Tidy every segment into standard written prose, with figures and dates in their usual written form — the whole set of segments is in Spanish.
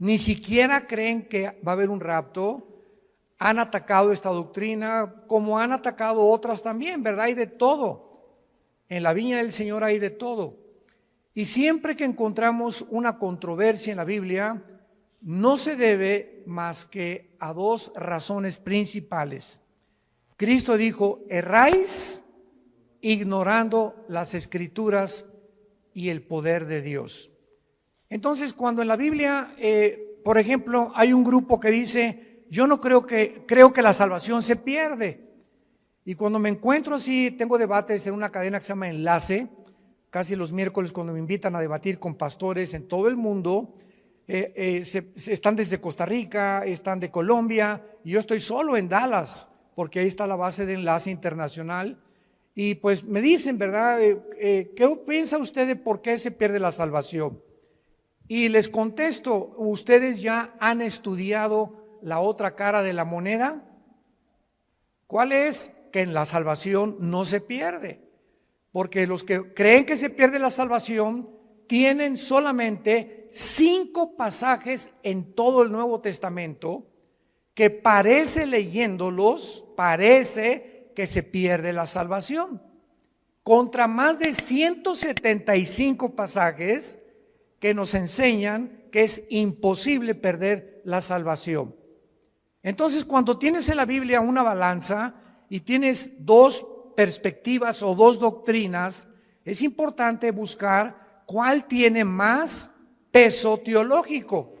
ni siquiera creen que va a haber un rapto. Han atacado esta doctrina como han atacado otras también, ¿verdad? Hay de todo. En la viña del Señor hay de todo. Y siempre que encontramos una controversia en la Biblia, no se debe más que a dos razones principales. Cristo dijo: erráis ignorando las Escrituras y el poder de Dios. Entonces, cuando en la Biblia, por ejemplo, hay un grupo que dice: yo no creo que la salvación se pierde. Y cuando me encuentro así, tengo debates en una cadena que se llama Enlace, casi los miércoles, cuando me invitan a debatir con pastores en todo el mundo. Están desde Costa Rica, están de Colombia, y yo estoy solo en Dallas, porque ahí está la base de Enlace Internacional. Y pues me dicen, ¿verdad? ¿Qué piensa usted de por qué se pierde la salvación? Y les contesto: ¿ustedes ya han estudiado la otra cara de la moneda? ¿Cuál es? Que en la salvación no se pierde, porque los que creen que se pierde la salvación tienen solamente 5 pasajes en todo el Nuevo Testamento que parece, leyéndolos, parece que se pierde la salvación, contra más de 175 pasajes que nos enseñan que es imposible perder la salvación. Entonces, cuando tienes en la Biblia una balanza y tienes dos perspectivas o dos doctrinas, es importante buscar cuál tiene más peso teológico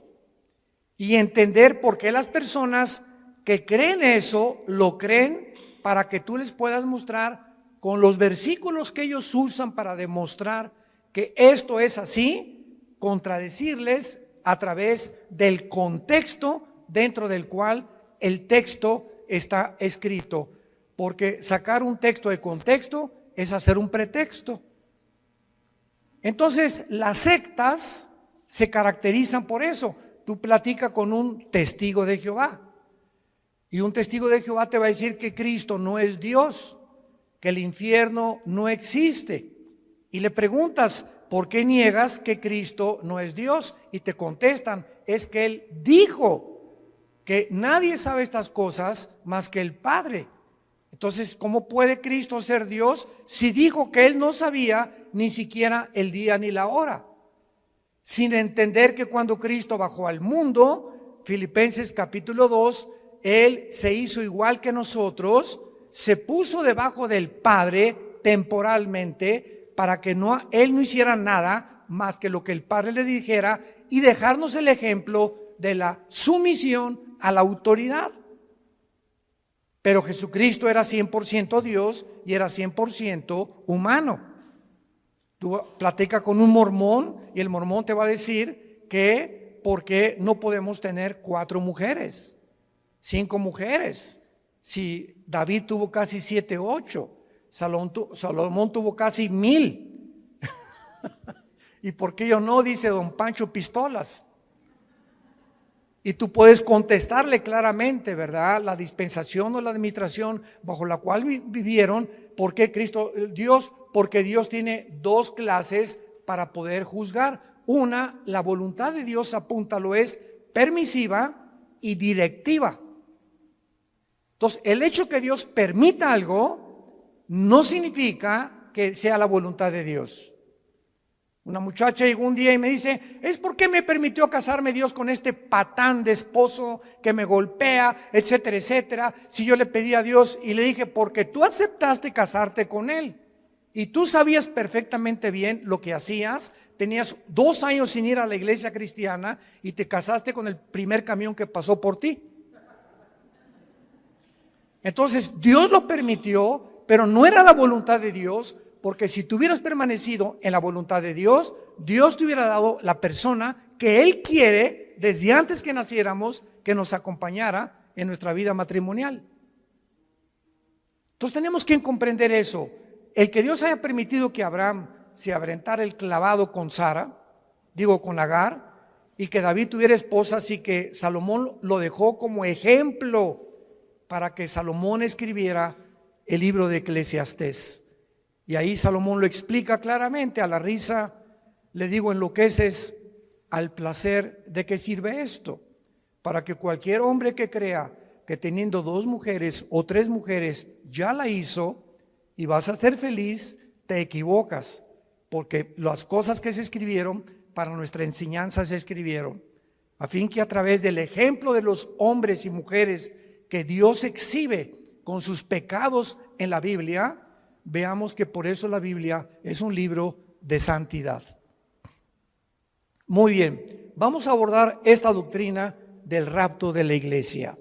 y entender por qué las personas que creen eso lo creen, para que tú les puedas mostrar con los versículos que ellos usan para demostrar que esto es así, contradecirles a través del contexto dentro del cual el texto está escrito, porque sacar un texto de contexto es hacer un pretexto. Entonces, las sectas se caracterizan por eso. Tú platicas con un testigo de Jehová, y un testigo de Jehová te va a decir que Cristo no es Dios, que el infierno no existe, y le preguntas: ¿por qué niegas que Cristo no es Dios? Y te contestan: es que Él dijo que nadie sabe estas cosas más que el Padre. Entonces, ¿cómo puede Cristo ser Dios si dijo que Él no sabía ni siquiera el día ni la hora? Sin entender que cuando Cristo bajó al mundo, Filipenses capítulo 2, Él se hizo igual que nosotros, se puso debajo del Padre temporalmente, para que Él no hiciera nada más que lo que el Padre le dijera, y dejarnos el ejemplo de la sumisión a la autoridad. Pero Jesucristo era 100% Dios y era 100% humano. Tú platicas con un mormón y el mormón te va a decir que ¿por qué no podemos tener 4 mujeres, 5 mujeres? Si David tuvo casi 7, 8, Salomón tuvo casi 1000. ¿Y por qué yo no? Dice don Pancho Pistolas. Y tú puedes contestarle claramente, ¿verdad? La dispensación o la administración bajo la cual vivieron. ¿Por qué Cristo, Dios? Porque Dios tiene 2 clases para poder juzgar. Una, la voluntad de Dios, apúntalo, es permisiva y directiva. Entonces, el hecho que Dios permita algo no significa que sea la voluntad de Dios. Una muchacha llegó un día y me dice: ¿es por qué me permitió casarme Dios con este patán de esposo que me golpea, etcétera, etcétera? Si yo le pedí a Dios, y le dije: porque tú aceptaste casarte con él y tú sabías perfectamente bien lo que hacías. Tenías 2 años sin ir a la iglesia cristiana y te casaste con el primer camión que pasó por ti. Entonces Dios lo permitió, pero no era la voluntad de Dios. Porque si tú hubieras permanecido en la voluntad de Dios, Dios te hubiera dado la persona que Él quiere desde antes que naciéramos, que nos acompañara en nuestra vida matrimonial. Entonces tenemos que comprender eso. El que Dios haya permitido que Abraham se aventara el clavado con Sara, con Agar, y que David tuviera esposa, así que Salomón lo dejó como ejemplo para que Salomón escribiera el libro de Eclesiastés. Y ahí Salomón lo explica claramente. A la risa le digo: enloqueces al placer de qué sirve esto. Para que cualquier hombre que crea que teniendo 2 mujeres o 3 mujeres ya la hizo y vas a ser feliz, te equivocas, porque las cosas que se escribieron para nuestra enseñanza se escribieron, a fin que a través del ejemplo de los hombres y mujeres que Dios exhibe con sus pecados en la Biblia, veamos que por eso la Biblia es un libro de santidad. Muy bien, vamos a abordar esta doctrina del rapto de la iglesia.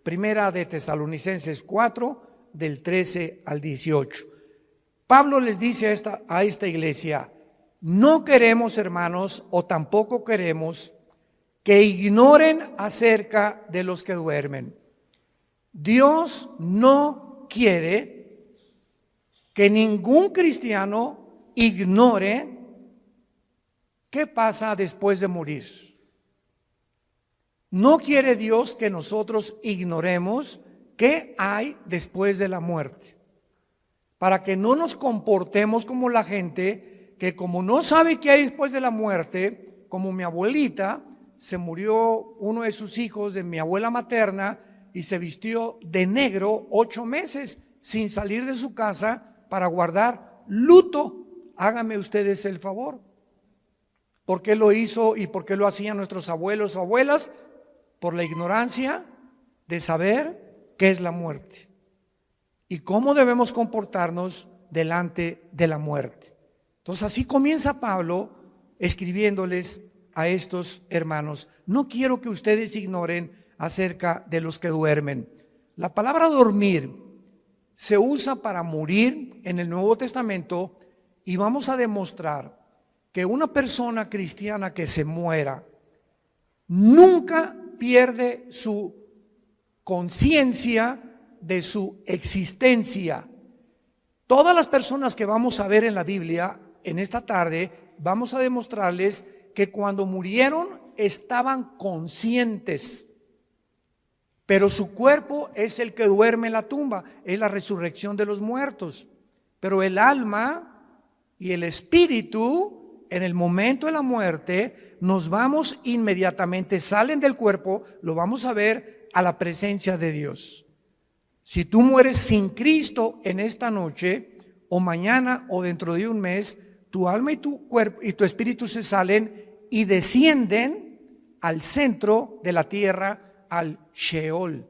Primera de Tesalonicenses 4, del 13 al 18. Pablo les dice a esta iglesia: no queremos, hermanos, o tampoco queremos que ignoren acerca de los que duermen. Dios no quiere que ningún cristiano ignore qué pasa después de morir. No quiere Dios que nosotros ignoremos qué hay después de la muerte, para que no nos comportemos como la gente que, como no sabe qué hay después de la muerte, como mi abuelita, se murió uno de sus hijos de mi abuela materna y se vistió de negro 8 meses sin salir de su casa para guardar luto. Háganme ustedes el favor. ¿Por qué lo hizo y por qué lo hacían nuestros abuelos o abuelas? Por la ignorancia de saber qué es la muerte y cómo debemos comportarnos delante de la muerte. Entonces así comienza Pablo escribiéndoles a estos hermanos: no quiero que ustedes ignoren acerca de los que duermen. La palabra dormir se usa para morir en el Nuevo Testamento, y vamos a demostrar que una persona cristiana que se muera nunca pierde su conciencia de su existencia. Todas las personas que vamos a ver en la Biblia en esta tarde, vamos a demostrarles que cuando murieron estaban conscientes, pero su cuerpo es el que duerme en la tumba, es la resurrección de los muertos. Pero el alma y el espíritu, en el momento de la muerte, nos vamos inmediatamente, salen del cuerpo, lo vamos a ver, a la presencia de Dios. Si tú mueres sin Cristo en esta noche, o mañana, o dentro de un mes, tu alma y tu cuerpo y tu espíritu se salen y descienden al centro de la tierra, al Sheol,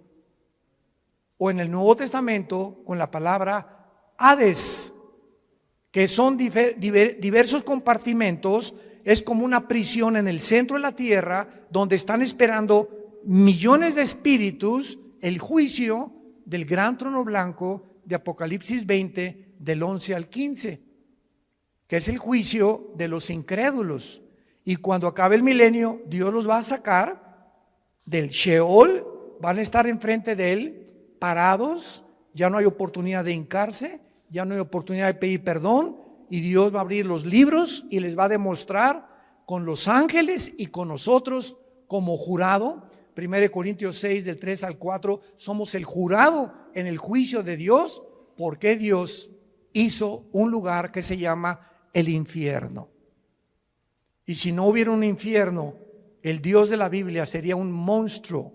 o en el Nuevo Testamento con la palabra Hades, que son diversos compartimentos. Es como una prisión en el centro de la tierra donde están esperando millones de espíritus el juicio del gran trono blanco de Apocalipsis 20 del 11 al 15, que es el juicio de los incrédulos. Y cuando acabe el milenio, Dios los va a sacar del Sheol, van a estar enfrente de Él, parados, ya no hay oportunidad de hincarse, ya no hay oportunidad de pedir perdón, y Dios va a abrir los libros y les va a demostrar con los ángeles y con nosotros como jurado. 1 Corintios 6 del 3 al 4, somos el jurado en el juicio de Dios, porque Dios hizo un lugar que se llama el infierno. Y si no hubiera un infierno, el Dios de la Biblia sería un monstruo,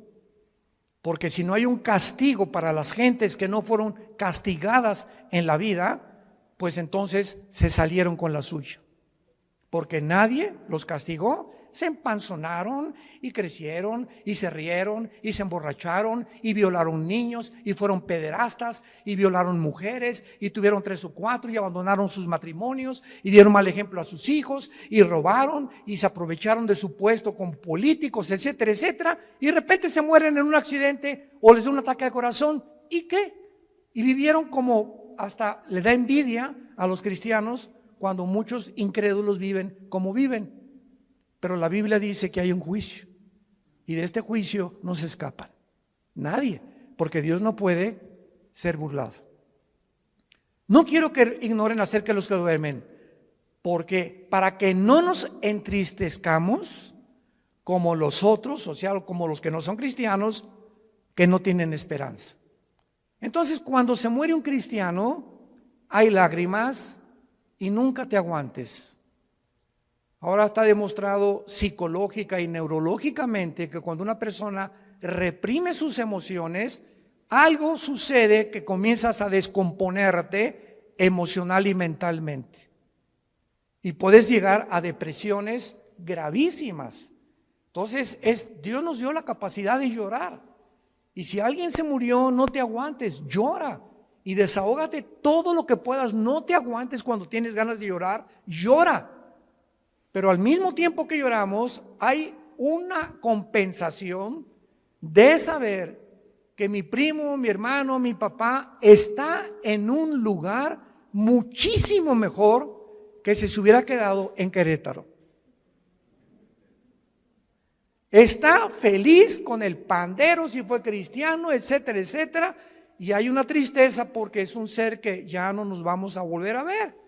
porque si no hay un castigo para las gentes que no fueron castigadas en la vida, pues entonces se salieron con la suya, porque nadie los castigó. Se empanzonaron y crecieron y se rieron y se emborracharon y violaron niños y fueron pederastas y violaron mujeres y tuvieron 3 o 4 y abandonaron sus matrimonios y dieron mal ejemplo a sus hijos y robaron y se aprovecharon de su puesto como políticos, etcétera, etcétera, y de repente se mueren en un accidente o les da un ataque de corazón. ¿Y qué? Y vivieron como, hasta le da envidia a los cristianos cuando muchos incrédulos viven como viven. Pero la Biblia dice que hay un juicio, y de este juicio no se escapan nadie, porque Dios no puede ser burlado. No quiero que ignoren acerca de los que duermen, porque para que no nos entristezcamos como los otros, o sea, como los que no son cristianos, que no tienen esperanza. Entonces, cuando se muere un cristiano, hay lágrimas, y nunca te aguantes. Ahora está demostrado psicológica y neurológicamente que cuando una persona reprime sus emociones, algo sucede que comienzas a descomponerte emocional y mentalmente. Y puedes llegar a depresiones gravísimas. Entonces, Dios nos dio la capacidad de llorar. Y si alguien se murió, no te aguantes, llora. Y desahógate todo lo que puedas. No te aguantes cuando tienes ganas de llorar, llora. Pero al mismo tiempo que lloramos, hay una compensación de saber que mi primo, mi hermano, mi papá está en un lugar muchísimo mejor que si se hubiera quedado en Querétaro. Está feliz con el pandero si fue cristiano, etcétera, etcétera. Y hay una tristeza porque es un ser que ya no nos vamos a volver a ver.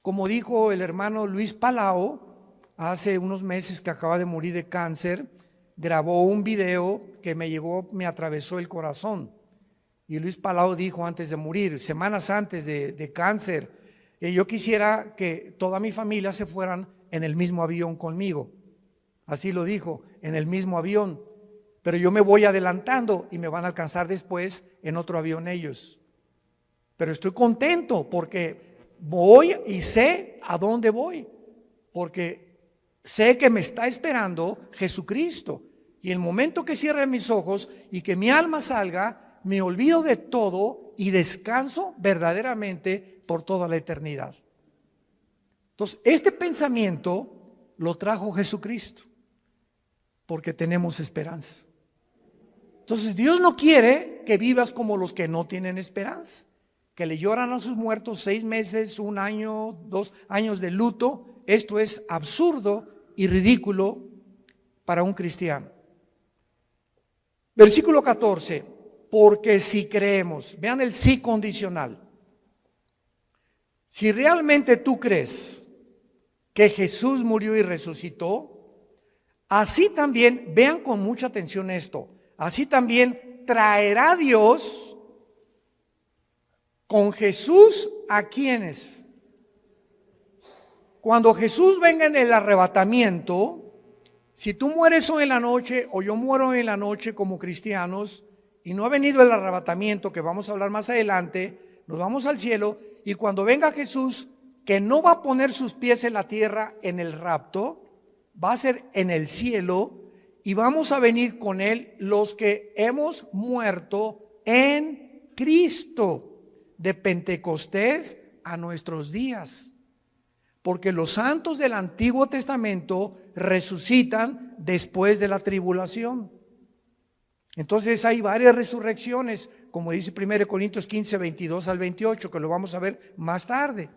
Como dijo el hermano Luis Palau, hace unos meses que acaba de morir de cáncer, grabó un video que me atravesó el corazón. Y Luis Palau dijo antes de morir, semanas antes de cáncer, yo quisiera que toda mi familia se fueran en el mismo avión conmigo. Así lo dijo, en el mismo avión. Pero yo me voy adelantando y me van a alcanzar después en otro avión ellos. Pero estoy contento porque voy y sé a dónde voy, porque sé que me está esperando Jesucristo. Y el momento que cierre mis ojos y que mi alma salga, me olvido de todo y descanso verdaderamente por toda la eternidad. Entonces, este pensamiento lo trajo Jesucristo, porque tenemos esperanza. Entonces, Dios no quiere que vivas como los que no tienen esperanza, que le lloran a sus muertos 6 meses, 1 año, 2 años de luto. Esto es absurdo y ridículo para un cristiano. Versículo 14, porque si creemos, vean el sí condicional. Si realmente tú crees que Jesús murió y resucitó, así también, vean con mucha atención esto, así también traerá Dios con Jesús a quienes. Cuando Jesús venga en el arrebatamiento, si tú mueres hoy en la noche o yo muero hoy en la noche como cristianos y no ha venido el arrebatamiento, que vamos a hablar más adelante, nos vamos al cielo y cuando venga Jesús, que no va a poner sus pies en la tierra en el rapto, va a ser en el cielo y vamos a venir con Él los que hemos muerto en Cristo, de Pentecostés a nuestros días. Porque los santos del Antiguo Testamento resucitan después de la tribulación. Entonces hay varias resurrecciones, como dice 1 Corintios 15, 22 al 28, que lo vamos a ver más tarde.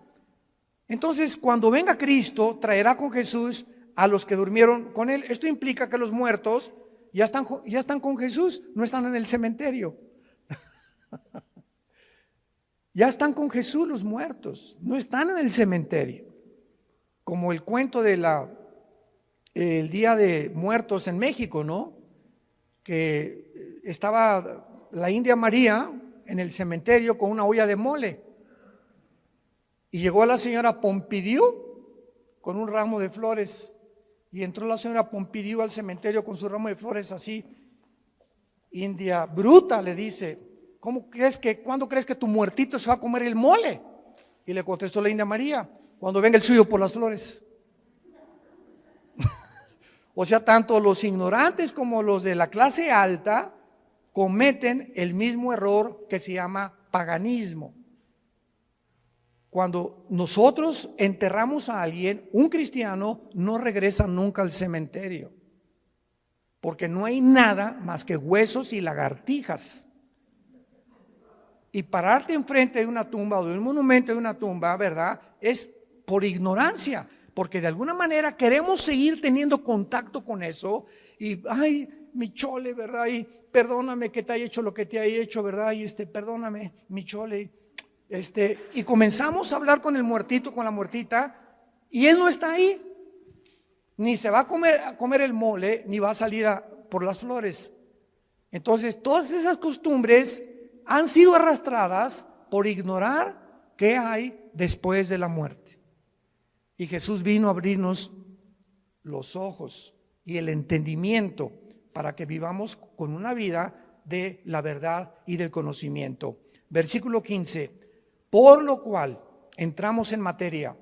Entonces, cuando venga Cristo, traerá con Jesús a los que durmieron con Él. Esto implica que los muertos ya están con Jesús, no están en el cementerio. Ya están con Jesús los muertos, no están en el cementerio. Como el cuento de el Día de Muertos en México, ¿no? Que estaba la India María en el cementerio con una olla de mole. Y llegó la señora Pompidou con un ramo de flores. Y entró la señora Pompidou al cementerio con su ramo de flores así. India bruta, le dice, ¿cuándo crees que tu muertito se va a comer el mole? Y le contestó la India María, cuando venga el suyo por las flores. O sea, tanto los ignorantes como los de la clase alta cometen el mismo error que se llama paganismo. Cuando nosotros enterramos a alguien, un cristiano no regresa nunca al cementerio, porque no hay nada más que huesos y lagartijas. Y pararte enfrente de una tumba o de un monumento de una tumba, ¿verdad? Es por ignorancia, porque de alguna manera queremos seguir teniendo contacto con eso y, ay, mi chole, ¿verdad? Y perdóname que te haya hecho lo que te haya hecho, ¿verdad? Y perdóname, mi chole. Y comenzamos a hablar con el muertito, con la muertita, y él no está ahí. Ni se va a comer el mole, ni va a salir por las flores. Entonces, todas esas costumbres han sido arrastradas por ignorar qué hay después de la muerte. Y Jesús vino a abrirnos los ojos y el entendimiento para que vivamos con una vida de la verdad y del conocimiento. Versículo 15, por lo cual, entramos en materia,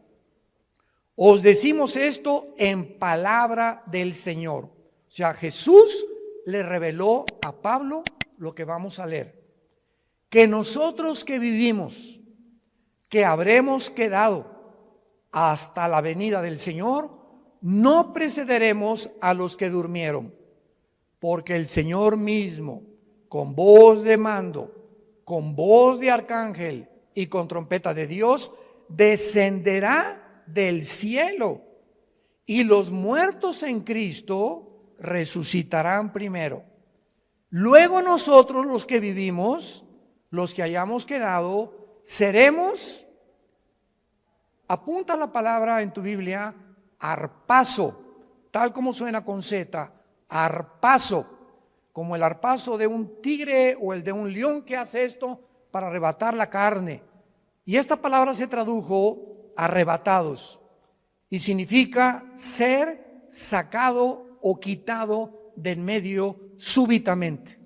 os decimos esto en palabra del Señor. O sea, Jesús le reveló a Pablo lo que vamos a leer. Que nosotros que vivimos, que habremos quedado hasta la venida del Señor, no precederemos a los que durmieron, porque el Señor mismo, con voz de mando, con voz de arcángel y con trompeta de Dios, descenderá del cielo, y los muertos en Cristo resucitarán primero. Luego nosotros, los que vivimos, los que hayamos quedado, seremos, apunta la palabra en tu Biblia, arpazo, tal como suena con Z, arpazo, como el arpazo de un tigre o el de un león que hace esto para arrebatar la carne. Y esta palabra se tradujo arrebatados y significa ser sacado o quitado del medio súbitamente.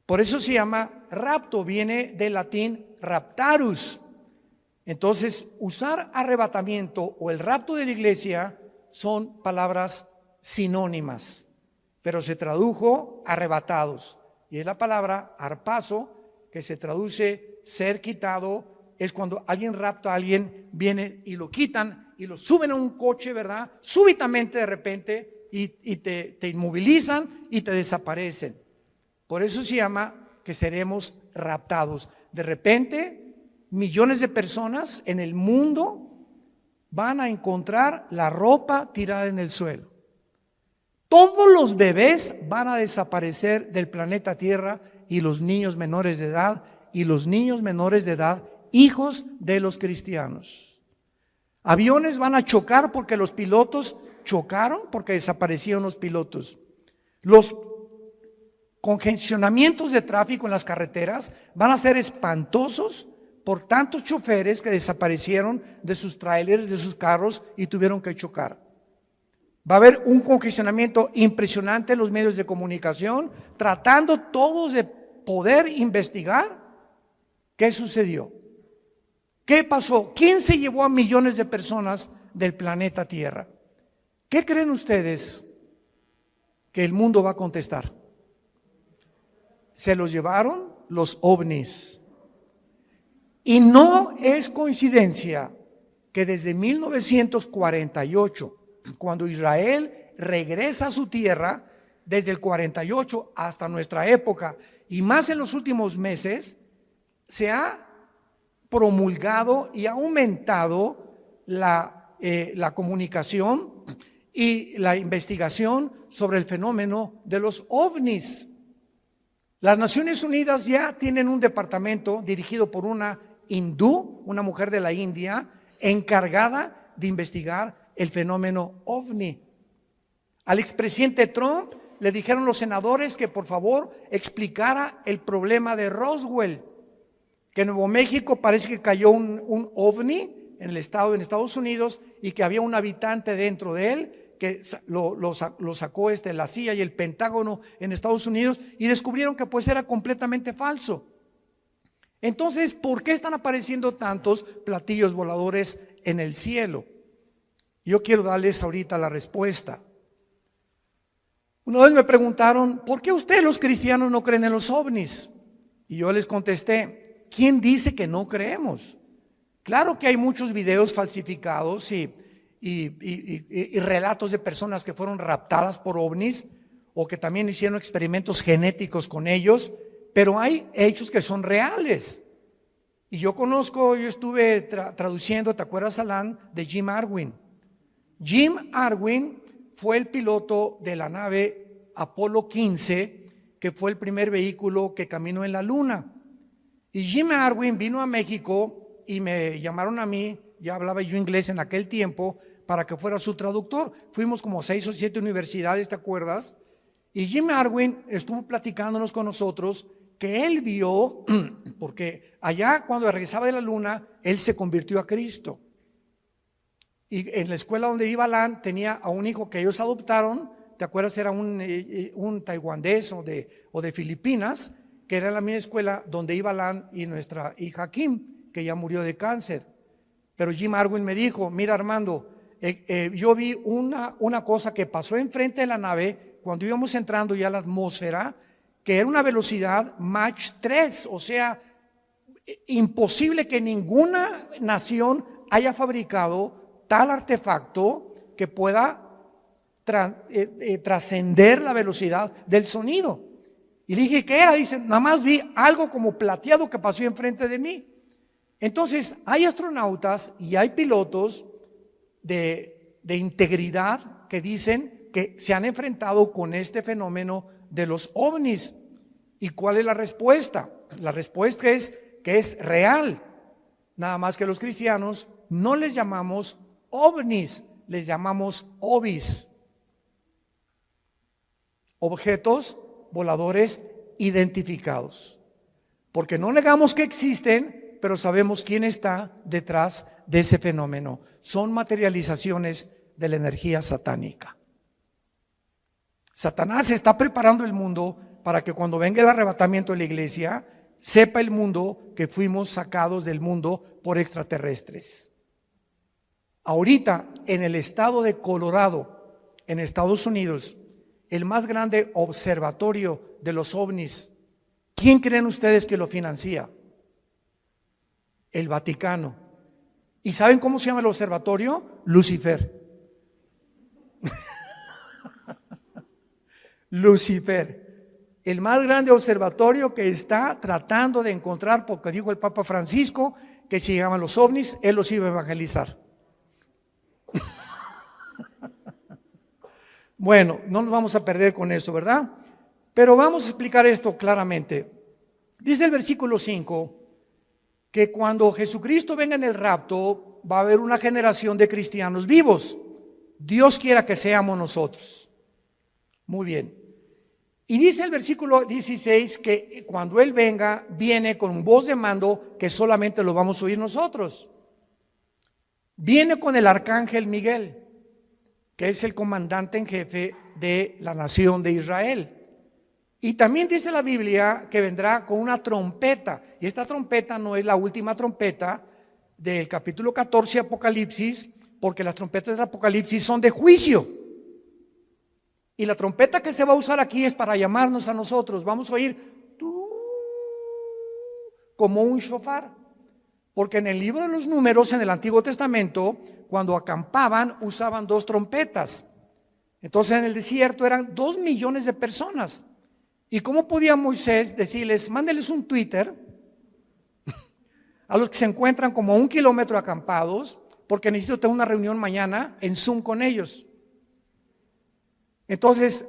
Por eso se llama rapto, viene del latín raptarus. Entonces, usar arrebatamiento o el rapto de la iglesia son palabras sinónimas, pero se tradujo arrebatados. Y es la palabra arpazo, que se traduce ser quitado, es cuando alguien rapta a alguien, viene y lo quitan y lo suben a un coche, ¿verdad? Súbitamente de repente y te inmovilizan y te desaparecen. Por eso se llama que seremos raptados. De repente, millones de personas en el mundo van a encontrar la ropa tirada en el suelo. Todos los bebés van a desaparecer del planeta Tierra y los niños menores de edad y los niños menores de edad, hijos de los cristianos. Aviones van a chocar porque los pilotos chocaron, porque desaparecieron los pilotos. Los congestionamientos de tráfico en las carreteras van a ser espantosos por tantos choferes que desaparecieron de sus trailers, de sus carros y tuvieron que chocar. Va a haber un congestionamiento impresionante en los medios de comunicación, tratando todos de poder investigar qué sucedió, qué pasó, quién se llevó a millones de personas del planeta Tierra. ¿Qué creen ustedes que el mundo va a contestar? Se los llevaron los ovnis. Y no es coincidencia que desde 1948, cuando Israel regresa a su tierra, desde el 48 hasta nuestra época, y más en los últimos meses, se ha promulgado y ha aumentado la comunicación y la investigación sobre el fenómeno de los ovnis. Las Naciones Unidas ya tienen un departamento dirigido por una hindú, una mujer de la India, encargada de investigar el fenómeno ovni. Al expresidente Trump le dijeron los senadores que por favor explicara el problema de Roswell, que en Nuevo México parece que cayó un ovni en Estados Unidos y que había un habitante dentro de él que lo sacó la CIA y el Pentágono en Estados Unidos y descubrieron que pues era completamente falso. Entonces, ¿por qué están apareciendo tantos platillos voladores en el cielo? Yo quiero darles ahorita la respuesta. Una vez me preguntaron, ¿por qué ustedes los cristianos no creen en los ovnis? Y yo les contesté, ¿quién dice que no creemos? Claro que hay muchos videos falsificados y relatos de personas que fueron raptadas por ovnis o que también hicieron experimentos genéticos con ellos, pero hay hechos que son reales. Y yo estuve traduciendo, ¿te acuerdas, Alan? De Jim Arwin. Jim Arwin fue el piloto de la nave Apolo 15, que fue el primer vehículo que caminó en la luna. Y Jim Arwin vino a México y me llamaron a mí, ya hablaba yo inglés en aquel tiempo, para que fuera su traductor. Fuimos como 6 o 7 universidades, ¿te acuerdas? Y Jim Arwin estuvo platicándonos con nosotros que él vio, porque allá cuando regresaba de la luna, él se convirtió a Cristo. Y en la escuela donde iba Alan tenía a un hijo que ellos adoptaron. ¿Te acuerdas? Era un taiwanés o de Filipinas, que era la misma escuela donde iba Alan y nuestra hija Kim, que ya murió de cáncer. Pero Jim Arwin me dijo: mira, Armando, yo vi una cosa que pasó enfrente de la nave cuando íbamos entrando ya a la atmósfera, que era una velocidad Mach 3, o sea, imposible que ninguna nación haya fabricado tal artefacto que pueda trascender la velocidad del sonido. Y le dije: ¿qué era? Dice: nada más vi algo como plateado que pasó enfrente de mí. Entonces hay astronautas y hay pilotos de integridad que dicen que se han enfrentado con este fenómeno de los ovnis. ¿Y cuál es la respuesta? La respuesta es que es real, nada más que los cristianos no les llamamos ovnis, les llamamos ovis, objetos voladores identificados, porque no negamos que existen, pero sabemos quién está detrás de ese fenómeno. Son materializaciones de la energía satánica. Satanás está preparando el mundo para que cuando venga el arrebatamiento de la iglesia, sepa el mundo que fuimos sacados del mundo por extraterrestres. Ahorita, en el estado de Colorado, en Estados Unidos, el más grande observatorio de los ovnis, ¿quién creen ustedes que lo financia? El Vaticano. ¿Y saben cómo se llama el observatorio? Lucifer. Lucifer. El más grande observatorio que está tratando de encontrar, porque dijo el Papa Francisco que si llegaban los ovnis, él los iba a evangelizar. Bueno, no nos vamos a perder con eso, ¿verdad? Pero vamos a explicar esto claramente. Dice el versículo 5 que cuando Jesucristo venga en el rapto, va a haber una generación de cristianos vivos. Dios quiera que seamos nosotros. Muy bien. Y dice el versículo 16 que cuando Él venga, viene con voz de mando que solamente lo vamos a oír nosotros. Viene con el arcángel Miguel, que es el comandante en jefe de la nación de Israel. Y también dice la Biblia que vendrá con una trompeta. Y esta trompeta no es la última trompeta del capítulo 14 de Apocalipsis, porque las trompetas del Apocalipsis son de juicio. Y la trompeta que se va a usar aquí es para llamarnos a nosotros. Vamos a oír como un shofar. Porque en el libro de los Números, en el Antiguo Testamento, cuando acampaban, usaban 2 trompetas. Entonces en el desierto eran 2 millones de personas. ¿Y cómo podía Moisés decirles: mándeles un Twitter a los que se encuentran como a 1 kilómetro acampados, porque necesito tener una reunión mañana en Zoom con ellos? Entonces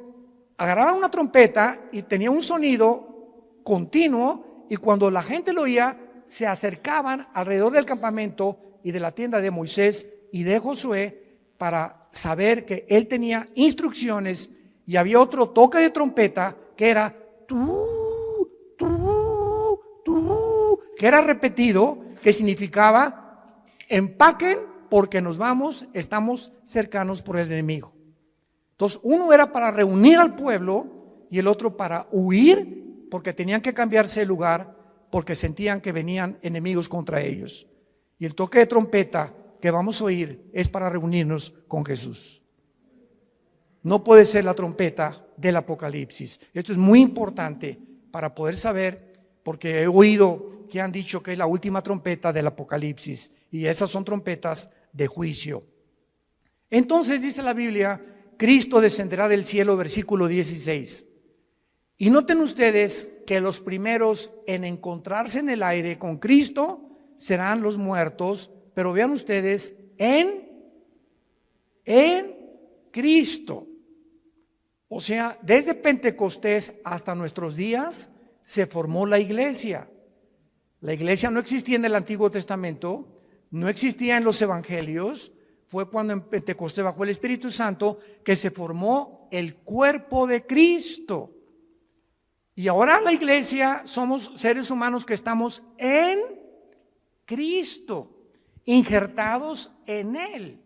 agarraban una trompeta y tenía un sonido continuo, y cuando la gente lo oía, se acercaban alrededor del campamento y de la tienda de Moisés y de Josué para saber que él tenía instrucciones. Y había otro toque de trompeta que era que era repetido, que significaba: empaquen porque nos vamos, estamos cercanos por el enemigo. Entonces uno era para reunir al pueblo y el otro para huir, porque tenían que cambiarse de lugar porque sentían que venían enemigos contra ellos. Y el toque de trompeta que vamos a oír es para reunirnos con Jesús. No puede ser la trompeta del Apocalipsis. Esto es muy importante para poder saber, porque he oído que han dicho que es la última trompeta del Apocalipsis, y esas son trompetas de juicio. Entonces dice la Biblia: Cristo descenderá del cielo, versículo 16. Y noten ustedes que los primeros en encontrarse en el aire con Cristo serán los muertos, pero vean ustedes, en Cristo. O sea, desde Pentecostés hasta nuestros días se formó la iglesia. La iglesia no existía en el Antiguo Testamento, no existía en los evangelios. Fue cuando en Pentecostés, bajo el Espíritu Santo, que se formó el cuerpo de Cristo. Y ahora la iglesia somos seres humanos que estamos en Cristo, injertados en Él.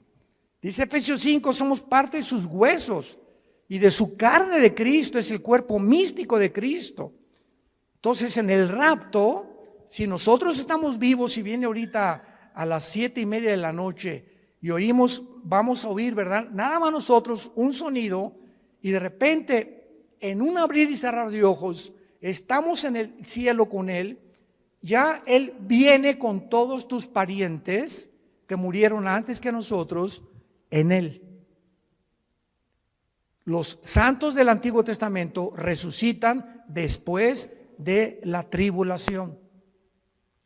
Dice Efesios 5, somos parte de sus huesos y de su carne de Cristo, es el cuerpo místico de Cristo. Entonces en el rapto, si nosotros estamos vivos y viene ahorita a las 7:30 de la noche y oímos, vamos a oír, ¿verdad? Nada más nosotros un sonido y de repente en un abrir y cerrar de ojos estamos en el cielo con Él. Ya Él viene con todos tus parientes que murieron antes que nosotros en Él. Los santos del Antiguo Testamento resucitan después de la tribulación.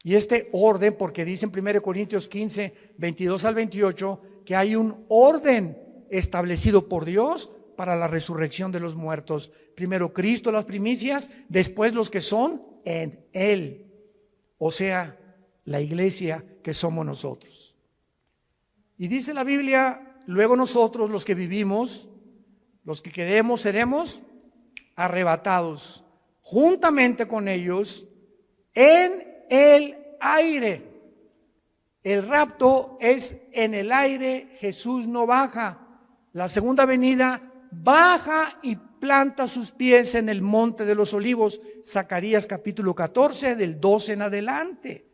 Y este orden, porque dice en 1 Corintios 15, 22 al 28, que hay un orden establecido por Dios para la resurrección de los muertos. Primero Cristo, las primicias, después los que son en Él. O sea, la iglesia que somos nosotros. Y dice la Biblia, luego nosotros los que vivimos, los que quedemos, seremos arrebatados juntamente con ellos en el aire. El rapto es en el aire, Jesús no baja. La segunda venida baja y planta sus pies en el monte de los olivos. Zacarías capítulo 14 del 12 en adelante.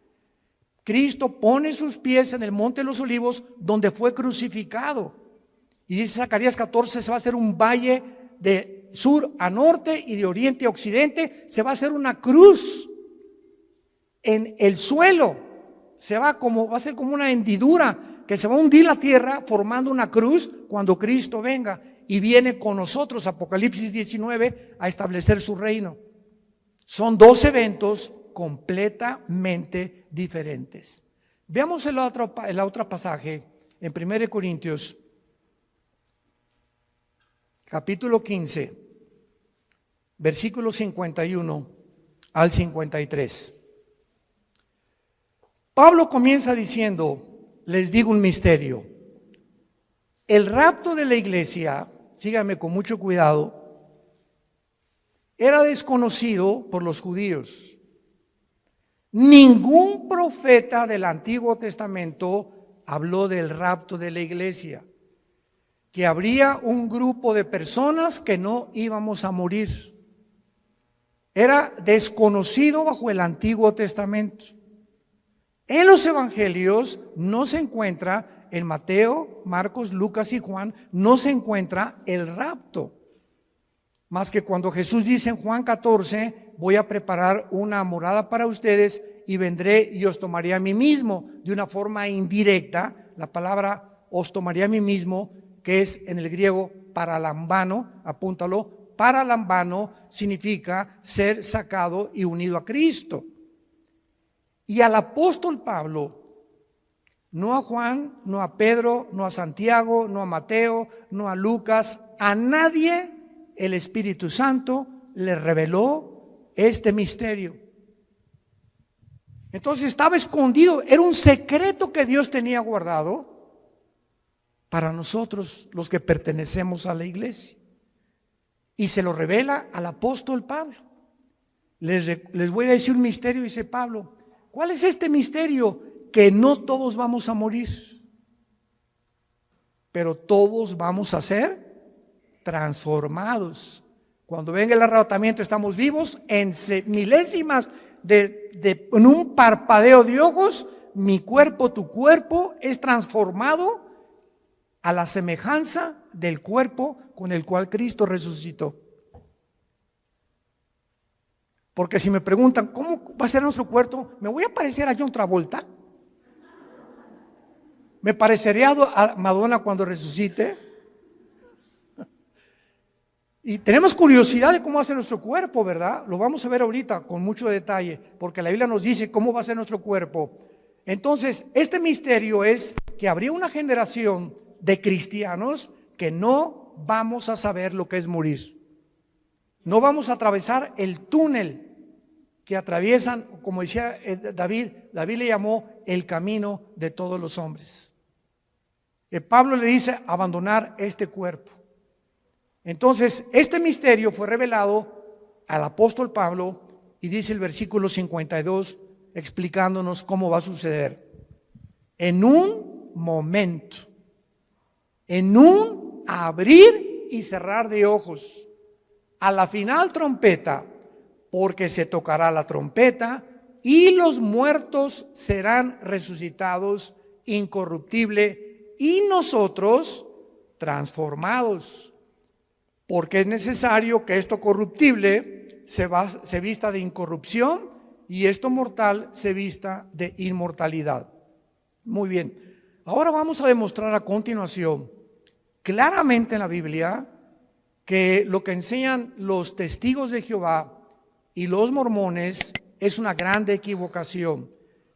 Cristo pone sus pies en el monte de los olivos donde fue crucificado. Y dice Zacarías 14, se va a hacer un valle de sur a norte y de oriente a occidente. Se va a hacer una cruz en el suelo. Va a ser como una hendidura que se va a hundir la tierra formando una cruz cuando Cristo venga y viene con nosotros, Apocalipsis 19, a establecer su reino. Son dos eventos completamente diferentes. Veamos el otro pasaje en 1 Corintios capítulo 15, versículos 51 al 53. Pablo comienza diciendo, les digo un misterio. El rapto de la iglesia, síganme con mucho cuidado, era desconocido por los judíos. Ningún profeta del Antiguo Testamento habló del rapto de la iglesia, que habría un grupo de personas que no íbamos a morir. Era desconocido bajo el Antiguo Testamento. En los evangelios no se encuentra, en Mateo, Marcos, Lucas y Juan, no se encuentra el rapto. Más que cuando Jesús dice en Juan 14, voy a preparar una morada para ustedes y vendré y os tomaré a mí mismo. De una forma indirecta, la palabra os tomaré a mí mismo, que es en el griego paralambano, apúntalo, paralambano significa ser sacado y unido a Cristo. Y al apóstol Pablo, no a Juan, no a Pedro, no a Santiago, no a Mateo, no a Lucas, a nadie el Espíritu Santo le reveló este misterio. Entonces estaba escondido, era un secreto que Dios tenía guardado para nosotros los que pertenecemos a la iglesia. Y se lo revela al apóstol Pablo. Les voy a decir un misterio, dice Pablo. ¿Cuál es este misterio? Que no todos vamos a morir, pero todos vamos a ser transformados. Cuando venga el arrebatamiento estamos vivos en milésimas en un parpadeo de ojos. Mi cuerpo, tu cuerpo es transformado a la semejanza del cuerpo con el cual Cristo resucitó. Porque si me preguntan, ¿cómo va a ser nuestro cuerpo? ¿Me voy a parecer a John Travolta? ¿Me parecería a Madonna cuando resucite? Y tenemos curiosidad de cómo va a ser nuestro cuerpo, ¿verdad? Lo vamos a ver ahorita con mucho detalle, porque la Biblia nos dice cómo va a ser nuestro cuerpo. Entonces, este misterio es que habría una generación de cristianos que no vamos a saber lo que es morir. No vamos a atravesar el túnel que atraviesan, como decía David le llamó el camino de todos los hombres. Pablo le dice abandonar este cuerpo. Entonces, este misterio fue revelado al apóstol Pablo y dice el versículo 52 explicándonos cómo va a suceder. En un momento, en un abrir y cerrar de ojos, a la final trompeta, porque se tocará la trompeta y los muertos serán resucitados incorruptible y nosotros transformados, porque es necesario que esto corruptible se vista de incorrupción y esto mortal se vista de inmortalidad. Muy bien, ahora vamos a demostrar a continuación claramente en la Biblia que lo que enseñan los testigos de Jehová y los mormones es una grande equivocación,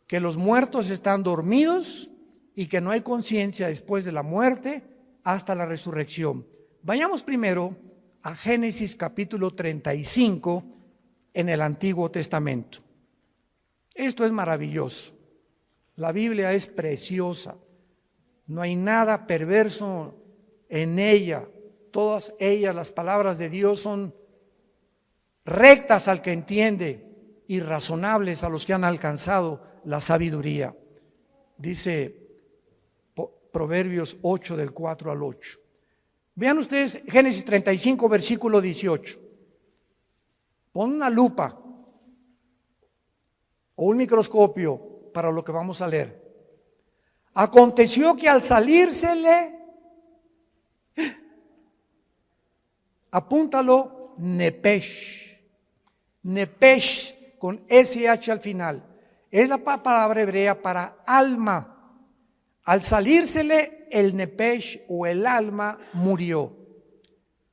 que los muertos están dormidos y que no hay conciencia después de la muerte hasta la resurrección. Vayamos primero a Génesis capítulo 35 en el Antiguo Testamento. Esto es maravilloso. La Biblia es preciosa. No hay nada perverso en ella. Todas ellas, las palabras de Dios, son rectas al que entiende y razonables a los que han alcanzado la sabiduría. Dice Proverbios 8 del 4 al 8. Vean ustedes Génesis 35 versículo 18. Pon una lupa o un microscopio para lo que vamos a leer. Aconteció que al salírsele, apúntalo, Nepesh. Nepesh con SH al final. Es la palabra hebrea para alma. Al salírsele el Nepesh o el alma murió.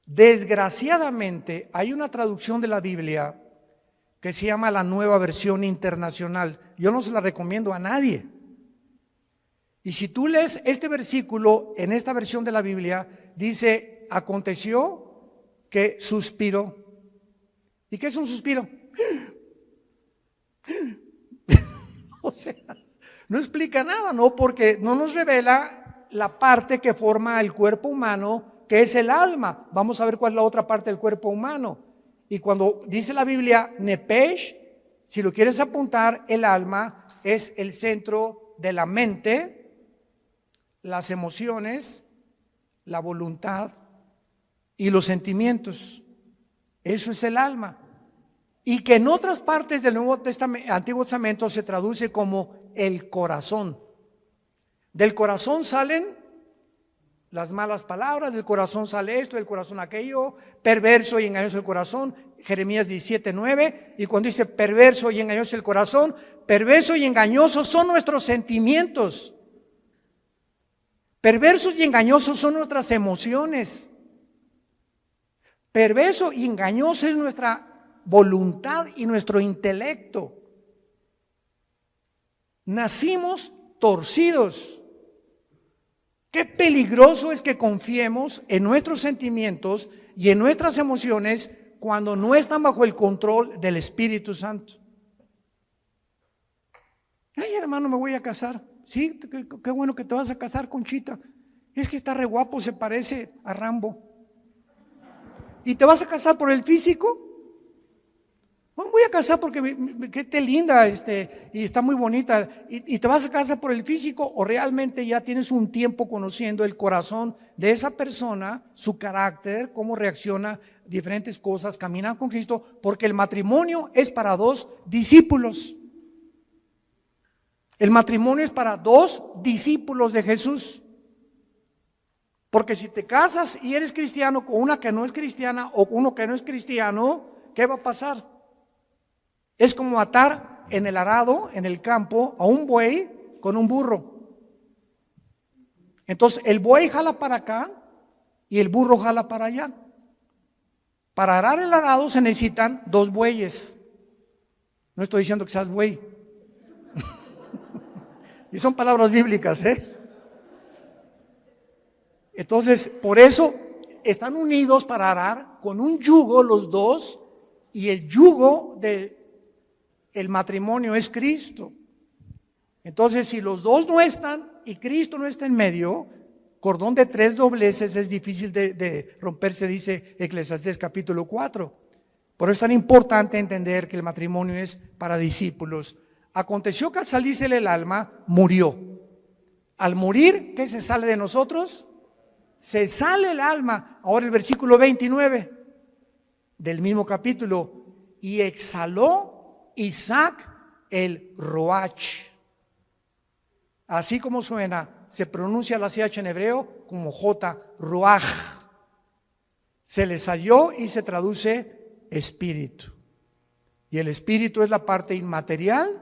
Desgraciadamente hay una traducción de la Biblia que se llama la Nueva Versión Internacional. Yo no se la recomiendo a nadie. Y si tú lees este versículo en esta versión de la Biblia, dice, aconteció que suspiró. ¿Y qué es un suspiro? O sea, no explica nada, ¿no? Porque no nos revela la parte que forma el cuerpo humano, que es el alma. Vamos a ver cuál es la otra parte del cuerpo humano. Y cuando dice la Biblia Nepesh, si lo quieres apuntar, el alma es el centro de la mente, las emociones, la voluntad y los sentimientos. Eso es el alma. Y que en otras partes del Antiguo Testamento se traduce como el corazón. Del corazón salen las malas palabras, del corazón sale esto, del corazón aquello, perverso y engañoso el corazón, Jeremías 17:9, y cuando dice perverso y engañoso el corazón, perverso y engañosos son nuestros sentimientos, perversos y engañosos son nuestras emociones, perverso y engañoso es nuestra voluntad y nuestro intelecto. Nacimos torcidos. Qué peligroso es que confiemos en nuestros sentimientos y en nuestras emociones cuando no están bajo el control del Espíritu Santo. Ay, hermano, me voy a casar. Sí, qué bueno que te vas a casar, Conchita. Es que está re guapo, se parece a Rambo. ¿Y te vas a casar por el físico? Bueno, voy a casar porque que te linda y está muy bonita. ¿Y te vas a casar por el físico o realmente ya tienes un tiempo conociendo el corazón de esa persona, su carácter, cómo reacciona, diferentes cosas, caminar con Cristo? Porque el matrimonio es para dos discípulos. El matrimonio es para dos discípulos de Jesús. Porque si te casas y eres cristiano con una que no es cristiana o con uno que no es cristiano, ¿qué va a pasar? Es como atar en el arado, en el campo, a un buey con un burro. Entonces el buey jala para acá y el burro jala para allá. Para arar el arado se necesitan dos bueyes. No estoy diciendo que seas buey. Y son palabras bíblicas, ¿eh? Entonces, por eso están unidos para arar con un yugo los dos, y el yugo del matrimonio es Cristo. Entonces, si los dos no están y Cristo no está en medio, cordón de tres dobleces es difícil de romperse, dice Eclesiastés capítulo 4. Por eso es tan importante entender que el matrimonio es para discípulos. Aconteció que al salirse el alma, murió. Al morir, ¿qué se sale de nosotros? se sale el alma. Ahora el versículo 29 del mismo capítulo, y exhaló Isaac el roach. Así como suena, se pronuncia la CH en hebreo como J, ruaj. Se le salió y se traduce espíritu. Y el espíritu es la parte inmaterial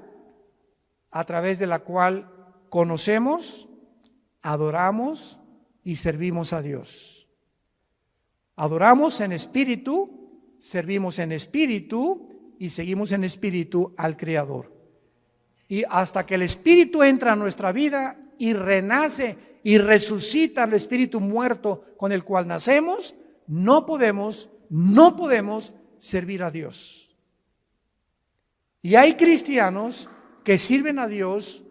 a través de la cual conocemos, adoramos y servimos a Dios. Adoramos en espíritu, servimos en espíritu y seguimos en espíritu al Creador. Y hasta que el espíritu entra a nuestra vida y renace y resucita el espíritu muerto con el cual nacemos, no podemos servir a Dios. Y hay cristianos que sirven a Dios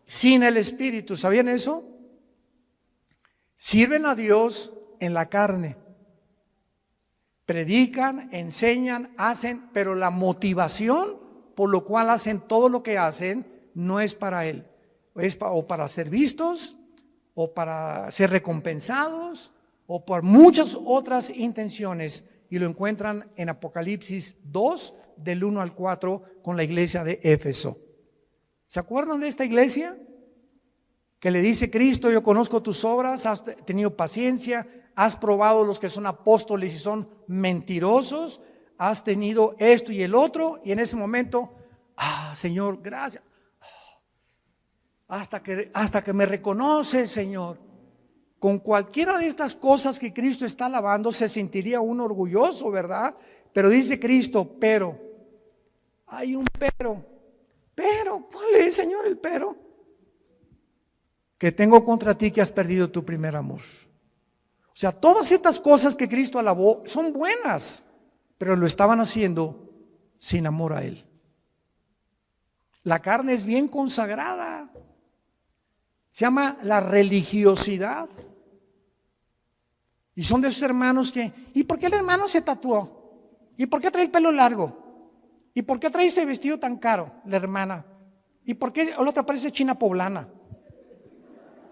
sin el espíritu. ¿Sabían eso? Sirven a Dios en la carne. Predican, enseñan, hacen, pero la motivación por lo cual hacen todo lo que hacen no es para Él. Es o para ser vistos, o para ser recompensados, o por muchas otras intenciones. Y lo encuentran en Apocalipsis 2, del 1 al 4, con la iglesia de Éfeso. ¿Se acuerdan de esta iglesia? Que le dice Cristo: yo conozco tus obras, has tenido paciencia, has probado los que son apóstoles y son mentirosos, has tenido esto y el otro, y en ese momento, Señor, gracias. Hasta que me reconoces, Señor. Con cualquiera de estas cosas que Cristo está alabando se sentiría uno orgulloso, ¿verdad? Pero dice Cristo, pero, hay un pero, ¿cuál es, Señor, el pero? Que tengo contra ti que has perdido tu primer amor. O sea, todas estas cosas que Cristo alabó son buenas, pero lo estaban haciendo sin amor a Él. La carne es bien consagrada. Se llama la religiosidad. Y son de esos hermanos que, ¿y por qué el hermano se tatuó? ¿Y por qué trae el pelo largo? ¿Y por qué trae ese vestido tan caro, la hermana? ¿Y por qué la otra parece china poblana?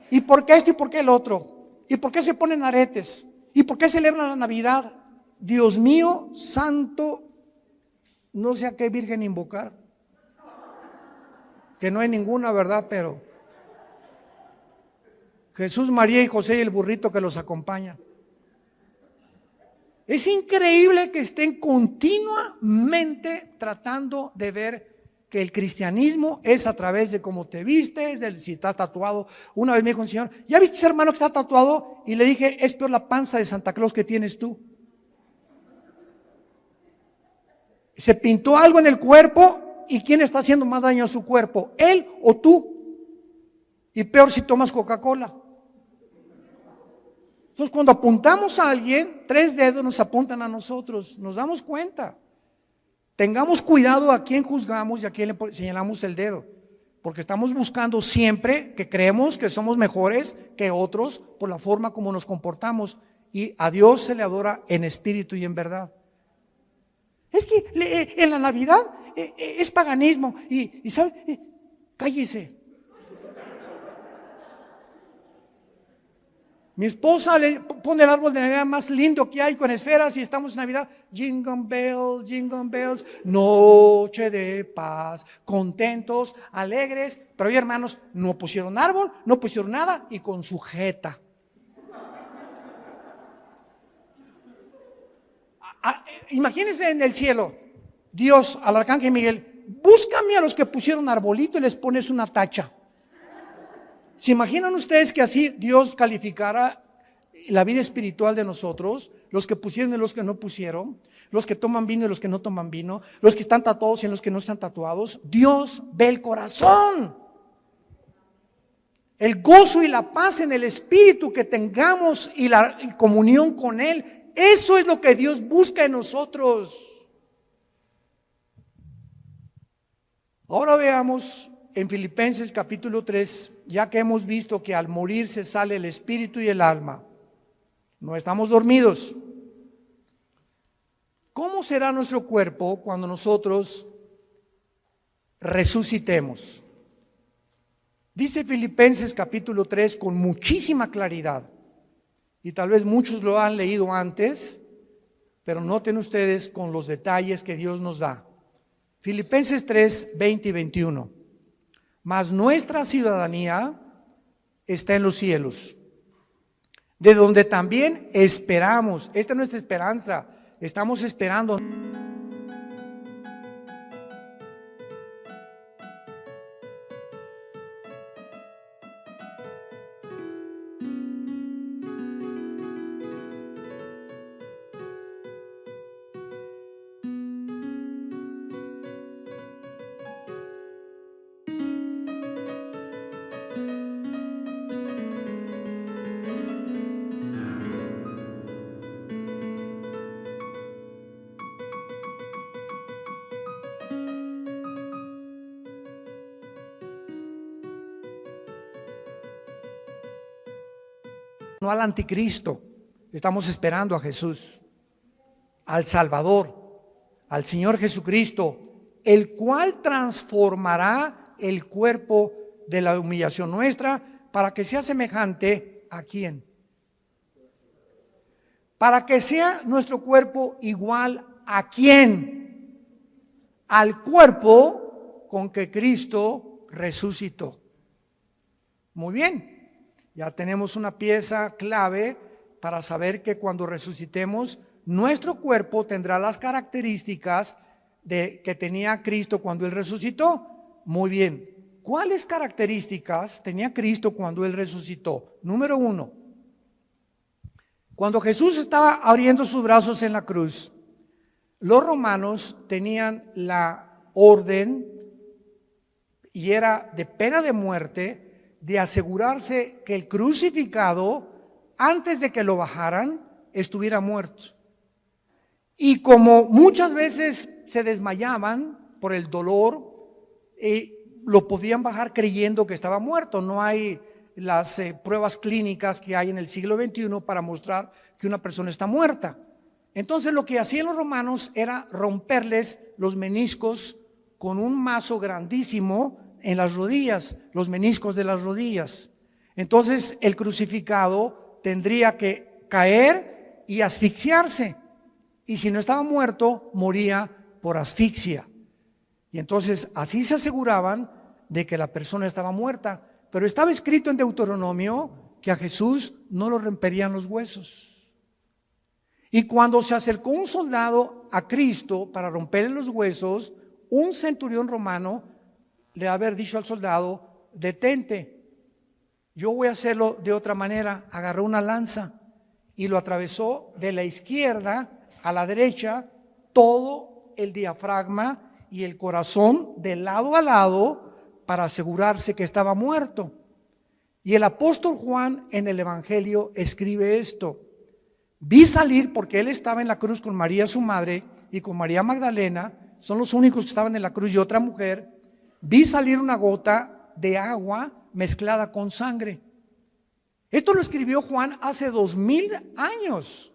¿Y por qué esto y por qué el otro? ¿Y por qué se ponen aretes? ¿Y por qué celebran la Navidad? Dios mío, santo, no sé a qué virgen invocar. Que no hay ninguna, ¿verdad? Pero Jesús, María y José y el burrito que los acompaña. Es increíble que estén continuamente tratando de ver que el cristianismo es a través de cómo te vistes, de si estás tatuado. Una vez me dijo un señor, ¿ya viste ese hermano que está tatuado? Y le dije, es peor la panza de Santa Claus que tienes tú. Se pintó algo en el cuerpo, ¿y quién está haciendo más daño a su cuerpo? ¿Él o tú? Y peor si tomas Coca-Cola. Entonces, cuando apuntamos a alguien, 3 dedos nos apuntan a nosotros, nos damos cuenta. Tengamos cuidado a quién juzgamos y a quién le señalamos el dedo, porque estamos buscando siempre que creemos que somos mejores que otros por la forma como nos comportamos, y a Dios se le adora en espíritu y en verdad. Es que en la Navidad es paganismo y ¿sabe? Cállese. Mi esposa le pone el árbol de Navidad más lindo que hay con esferas y estamos en Navidad. Jingle bells, noche de paz, contentos, alegres. Pero hoy, hermanos, no pusieron árbol, no pusieron nada y con sujeta. Imagínense en el cielo, Dios al arcángel Miguel, búscame a los que pusieron arbolito y les pones una tacha. ¿Se imaginan ustedes que así Dios calificara la vida espiritual de nosotros? Los que pusieron y los que no pusieron, los que toman vino y los que no toman vino, los que están tatuados y los que no están tatuados. Dios ve el corazón. El gozo y la paz en el espíritu que tengamos y la comunión con Él, eso es lo que Dios busca en nosotros. Ahora veamos en Filipenses capítulo 3, ya que hemos visto que al morir se sale el espíritu y el alma, no estamos dormidos. ¿Cómo será nuestro cuerpo cuando nosotros resucitemos? Dice Filipenses capítulo 3 con muchísima claridad: Y tal vez muchos lo han leído antes, pero noten ustedes con los detalles que Dios nos da. Filipenses 3, 20 y 21. Mas nuestra ciudadanía está en los cielos, de donde también esperamos. Esta es nuestra esperanza. Estamos esperando. No al anticristo, estamos esperando a Jesús, al Salvador, al Señor Jesucristo, el cual transformará el cuerpo de la humillación nuestra para que sea semejante a ¿quién? Para que sea nuestro cuerpo igual a ¿quién? Al cuerpo con que Cristo resucitó. Muy bien. Ya tenemos una pieza clave para saber que cuando resucitemos, nuestro cuerpo tendrá las características que tenía Cristo cuando Él resucitó. Muy bien. ¿Cuáles características tenía Cristo cuando Él resucitó? Número 1. Cuando Jesús estaba abriendo sus brazos en la cruz, los romanos tenían la orden, y era de pena de muerte, de asegurarse que el crucificado, antes de que lo bajaran, estuviera muerto. Y como muchas veces se desmayaban por el dolor, lo podían bajar creyendo que estaba muerto. No hay las pruebas clínicas que hay en el siglo XXI para mostrar que una persona está muerta. Entonces lo que hacían los romanos era romperles los meniscos con un mazo grandísimo en las rodillas, los meniscos de las rodillas. Entonces el crucificado tendría que caer y asfixiarse, y si no estaba muerto, moría por asfixia. Y entonces así se aseguraban de que la persona estaba muerta. Pero estaba escrito en Deuteronomio que a Jesús no lo romperían los huesos. Y cuando se acercó un soldado a Cristo para romperle los huesos, un centurión romano le haber dicho al soldado: detente, yo voy a hacerlo de otra manera. Agarró una lanza y lo atravesó de la izquierda a la derecha, todo el diafragma y el corazón de lado a lado, para asegurarse que estaba muerto. Y el apóstol Juan en el Evangelio escribe esto: vi salir, porque él estaba en la cruz con María su madre y con María Magdalena, son los únicos que estaban en la cruz, y otra mujer. Vi salir una gota de agua mezclada con sangre. Esto lo escribió Juan hace 2000 años.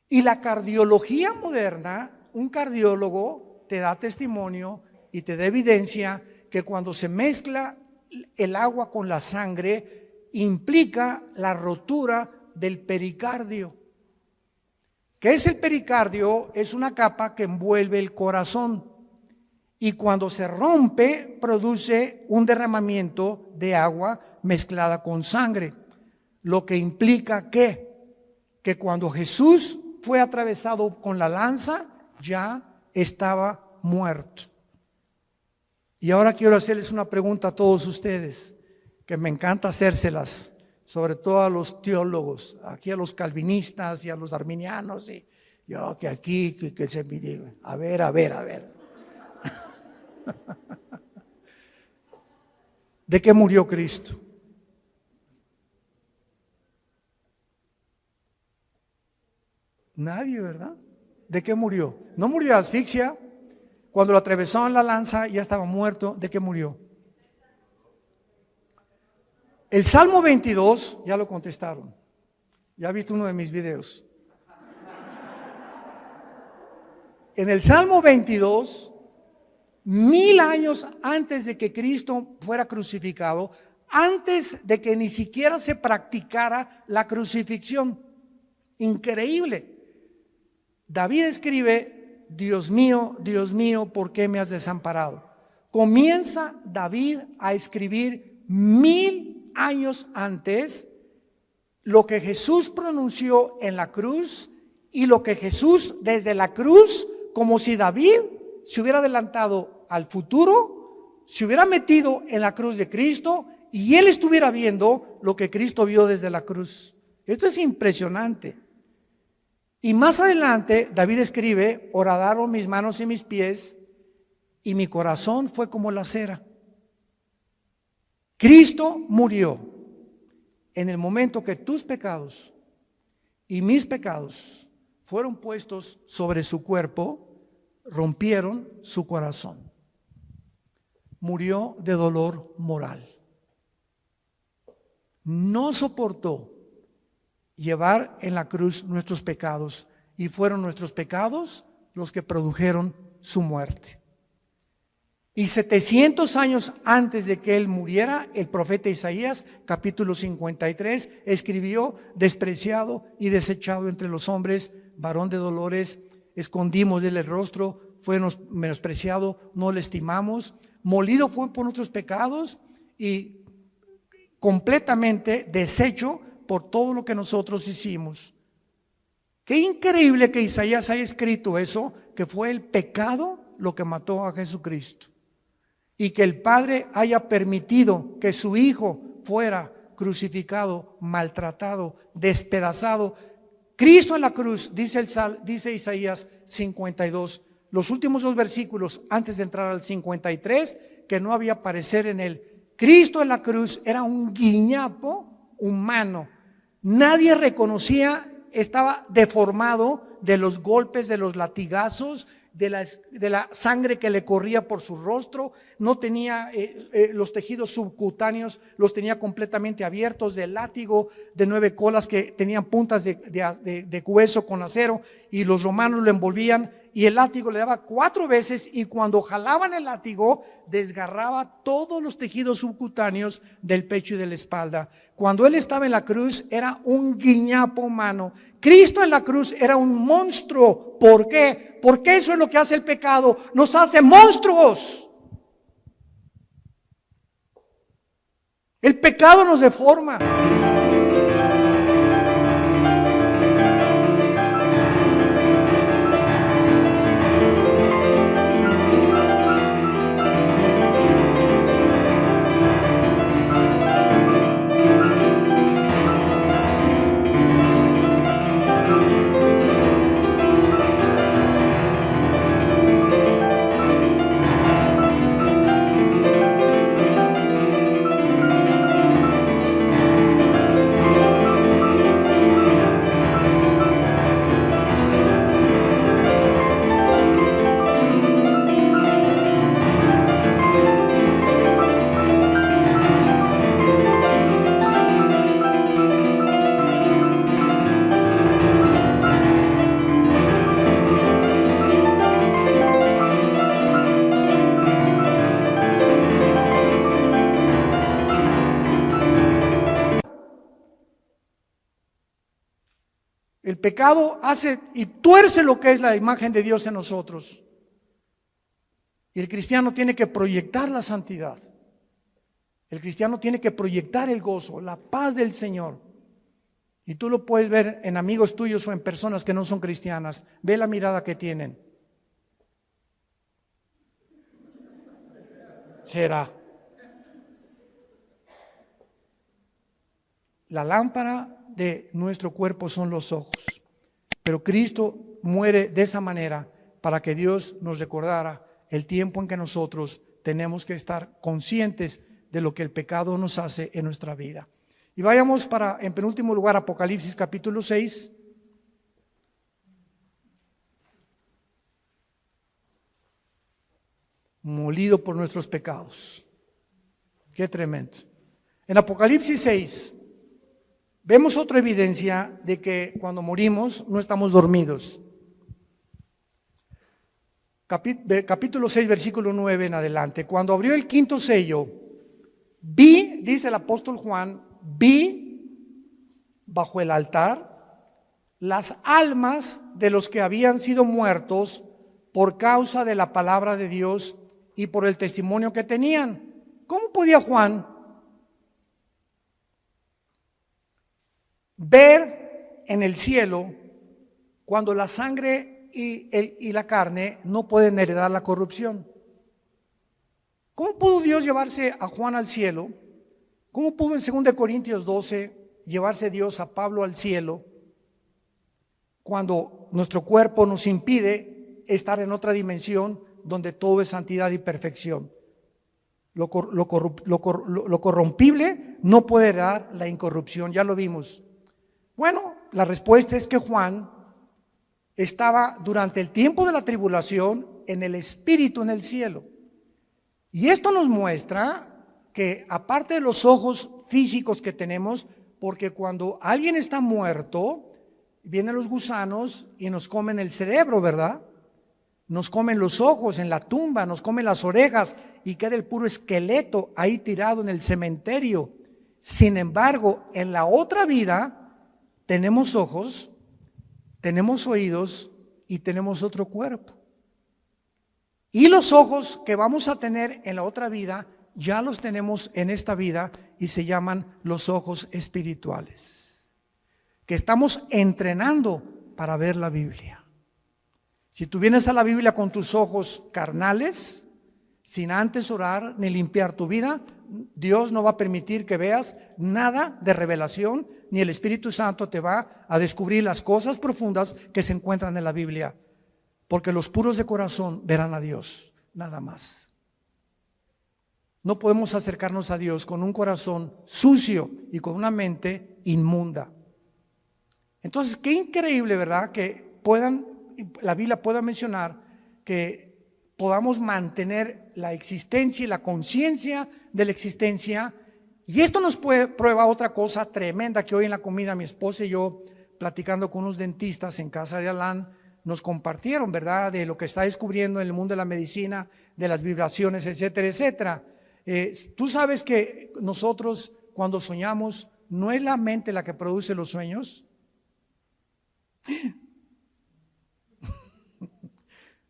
Y la cardiología moderna, un cardiólogo te da testimonio y te da evidencia que cuando se mezcla el agua con la sangre, implica la rotura del pericardio. ¿Qué es el pericardio? Es una capa que envuelve el corazón. Y cuando se rompe, produce un derramamiento de agua mezclada con sangre. Lo que implica que cuando Jesús fue atravesado con la lanza, ya estaba muerto. Y ahora quiero hacerles una pregunta a todos ustedes, que me encanta hacérselas, sobre todo a los teólogos, aquí a los calvinistas y a los arminianos, y yo que aquí, que se me diga, a ver. ¿De qué murió Cristo? Nadie, ¿verdad? ¿De qué murió? No murió de asfixia. Cuando lo atravesó en la lanza ya estaba muerto. ¿De qué murió? El Salmo 22, ya lo contestaron. Ya viste uno de mis videos. En el Salmo 22, 1000 años antes de que Cristo fuera crucificado, antes de que ni siquiera se practicara la crucifixión. Increíble. David escribe: Dios mío, ¿por qué me has desamparado? Comienza David a escribir 1000 años antes lo que Jesús pronunció en la cruz y lo que Jesús desde la cruz, como si David se hubiera adelantado al futuro, se hubiera metido en la cruz de Cristo y él estuviera viendo lo que Cristo vio desde la cruz. Esto es impresionante. Y más adelante David escribe: horadaron mis manos y mis pies y mi corazón fue como la cera. Cristo murió en el momento que tus pecados y mis pecados fueron puestos sobre su cuerpo, rompieron su corazón. Murió de dolor moral. No soportó llevar en la cruz nuestros pecados, y fueron nuestros pecados los que produjeron su muerte. Y 700 años antes de que él muriera, el profeta Isaías, capítulo 53, escribió: despreciado y desechado entre los hombres, varón de dolores, escondimos de él el rostro, fue menospreciado, no le estimamos, molido fue por nuestros pecados y completamente deshecho por todo lo que nosotros hicimos. Qué increíble que Isaías haya escrito eso, que fue el pecado lo que mató a Jesucristo, y que el Padre haya permitido que su Hijo fuera crucificado, maltratado, despedazado. Cristo en la cruz, dice Isaías 52, los últimos 2 versículos antes de entrar al 53, que no había parecer en él. Cristo en la cruz era un guiñapo humano. Nadie reconocía, estaba deformado de los golpes, de los latigazos, de la sangre que le corría por su rostro. No tenía los tejidos subcutáneos, los tenía completamente abiertos, del látigo de 9 colas que tenían puntas de hueso con acero, y los romanos lo envolvían y el látigo le daba 4 veces, y cuando jalaban el látigo desgarraba todos los tejidos subcutáneos del pecho y de la espalda. Cuando él estaba en la cruz era un guiñapo humano. Cristo en la cruz era un monstruo. ¿Por qué? Porque eso es lo que hace el pecado, nos hace monstruos. El pecado nos deforma. El pecado hace y tuerce lo que es la imagen de Dios en nosotros. Y el cristiano tiene que proyectar la santidad. El cristiano tiene que proyectar el gozo, la paz del Señor. Y tú lo puedes ver en amigos tuyos o en personas que no son cristianas. Ve la mirada que tienen. Será. La lámpara de nuestro cuerpo son los ojos, pero Cristo muere de esa manera para que Dios nos recordara el tiempo en que nosotros tenemos que estar conscientes de lo que el pecado nos hace en nuestra vida. Y vayamos en penúltimo lugar, Apocalipsis capítulo 6. Molido por nuestros pecados. Qué tremendo. En Apocalipsis 6 vemos otra evidencia de que cuando morimos no estamos dormidos. Capítulo 6, versículo 9 en adelante. Cuando abrió el quinto sello, vi dice el apóstol Juan, vi bajo el altar las almas de los que habían sido muertos por causa de la palabra de Dios y por el testimonio que tenían. ¿Cómo podía Juan ver en el cielo cuando la sangre y la carne no pueden heredar la corrupción? ¿Cómo pudo Dios llevarse a Juan al cielo? ¿Cómo pudo en 2 Corintios 12 llevarse Dios a Pablo al cielo cuando nuestro cuerpo nos impide estar en otra dimensión donde todo es santidad y perfección? Lo corrompible no puede heredar la incorrupción, ya lo vimos. Bueno, la respuesta es que Juan estaba durante el tiempo de la tribulación en el Espíritu en el cielo. Y esto nos muestra que aparte de los ojos físicos que tenemos, porque cuando alguien está muerto, vienen los gusanos y nos comen el cerebro, ¿verdad? Nos comen los ojos en la tumba, nos comen las orejas y queda el puro esqueleto ahí tirado en el cementerio. Sin embargo, en la otra vida tenemos ojos, tenemos oídos y tenemos otro cuerpo. Y los ojos que vamos a tener en la otra vida, ya los tenemos en esta vida y se llaman los ojos espirituales, que estamos entrenando para ver la Biblia. Si tú vienes a la Biblia con tus ojos carnales, sin antes orar ni limpiar tu vida, Dios no va a permitir que veas nada de revelación, ni el Espíritu Santo te va a descubrir las cosas profundas que se encuentran en la Biblia. Porque los puros de corazón verán a Dios, nada más. No podemos acercarnos a Dios con un corazón sucio y con una mente inmunda. Entonces, qué increíble, ¿verdad? Que la Biblia pueda mencionar que podamos mantener la existencia y la conciencia de la existencia. Y esto nos prueba otra cosa tremenda que hoy en la comida mi esposa y yo, platicando con unos dentistas en casa de Alán, nos compartieron, ¿verdad? De lo que está descubriendo en el mundo de la medicina, de las vibraciones, etcétera, etcétera. Tú sabes que nosotros cuando soñamos, ¿no es la mente la que produce los sueños?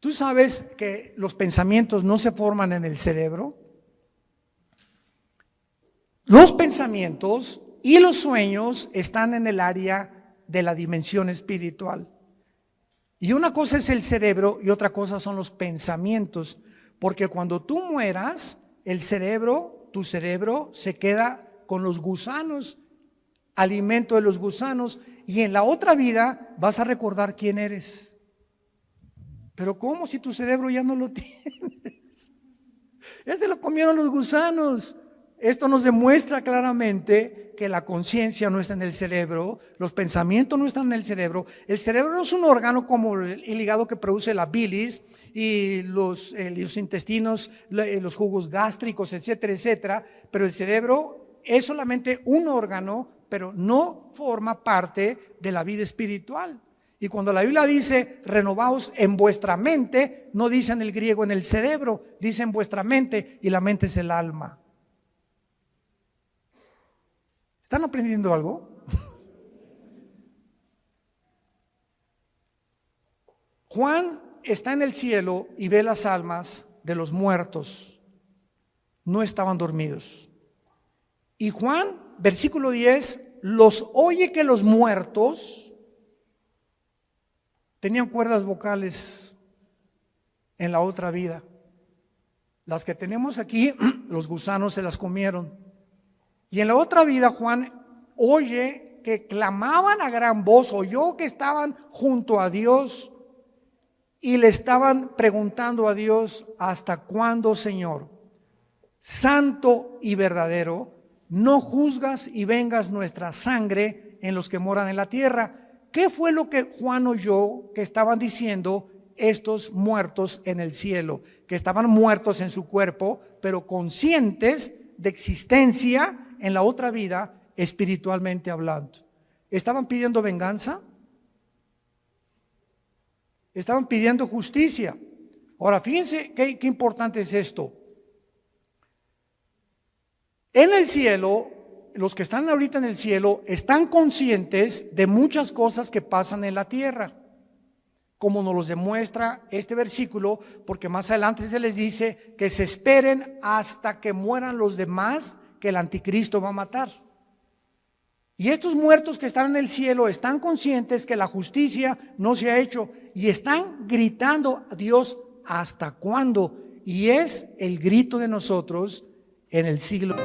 ¿Tú sabes que los pensamientos no se forman en el cerebro? Los pensamientos y los sueños están en el área de la dimensión espiritual. Y una cosa es el cerebro y otra cosa son los pensamientos, porque cuando tú mueras, tu cerebro se queda con los gusanos, alimento de los gusanos, y en la otra vida vas a recordar quién eres. Pero ¿cómo si tu cerebro ya no lo tienes? Ya se lo comieron los gusanos. Esto nos demuestra claramente que la conciencia no está en el cerebro, los pensamientos no están en el cerebro. El cerebro no es un órgano como el hígado que produce la bilis y los intestinos, los jugos gástricos, etcétera, etcétera. Pero el cerebro es solamente un órgano, pero no forma parte de la vida espiritual. Y cuando la Biblia dice renovaos en vuestra mente, no dice en el griego en el cerebro, dice en vuestra mente, y la mente es el alma. ¿Están aprendiendo algo? Juan está en el cielo y ve las almas de los muertos. No estaban dormidos. Y Juan, versículo 10, los oye que los muertos tenían cuerdas vocales en la otra vida. Las que tenemos aquí, los gusanos se las comieron. Y en la otra vida Juan oye que clamaban a gran voz, oyó que estaban junto a Dios y le estaban preguntando a Dios: ¿hasta cuándo, Señor, santo y verdadero, no juzgas y vengas nuestra sangre en los que moran en la tierra? ¿Qué fue lo que Juan oyó que estaban diciendo estos muertos en el cielo? Que estaban muertos en su cuerpo, pero conscientes de existencia en la otra vida, espiritualmente hablando. ¿Estaban pidiendo venganza? Estaban pidiendo justicia. Ahora, fíjense qué importante es esto. En el cielo, los que están ahorita en el cielo están conscientes de muchas cosas que pasan en la tierra, como nos los demuestra este versículo, porque más adelante se les dice que se esperen hasta que mueran los demás que el anticristo va a matar. Y estos muertos que están en el cielo están conscientes que la justicia no se ha hecho y están gritando a Dios, ¿hasta cuándo? Y es el grito de nosotros en el siglo.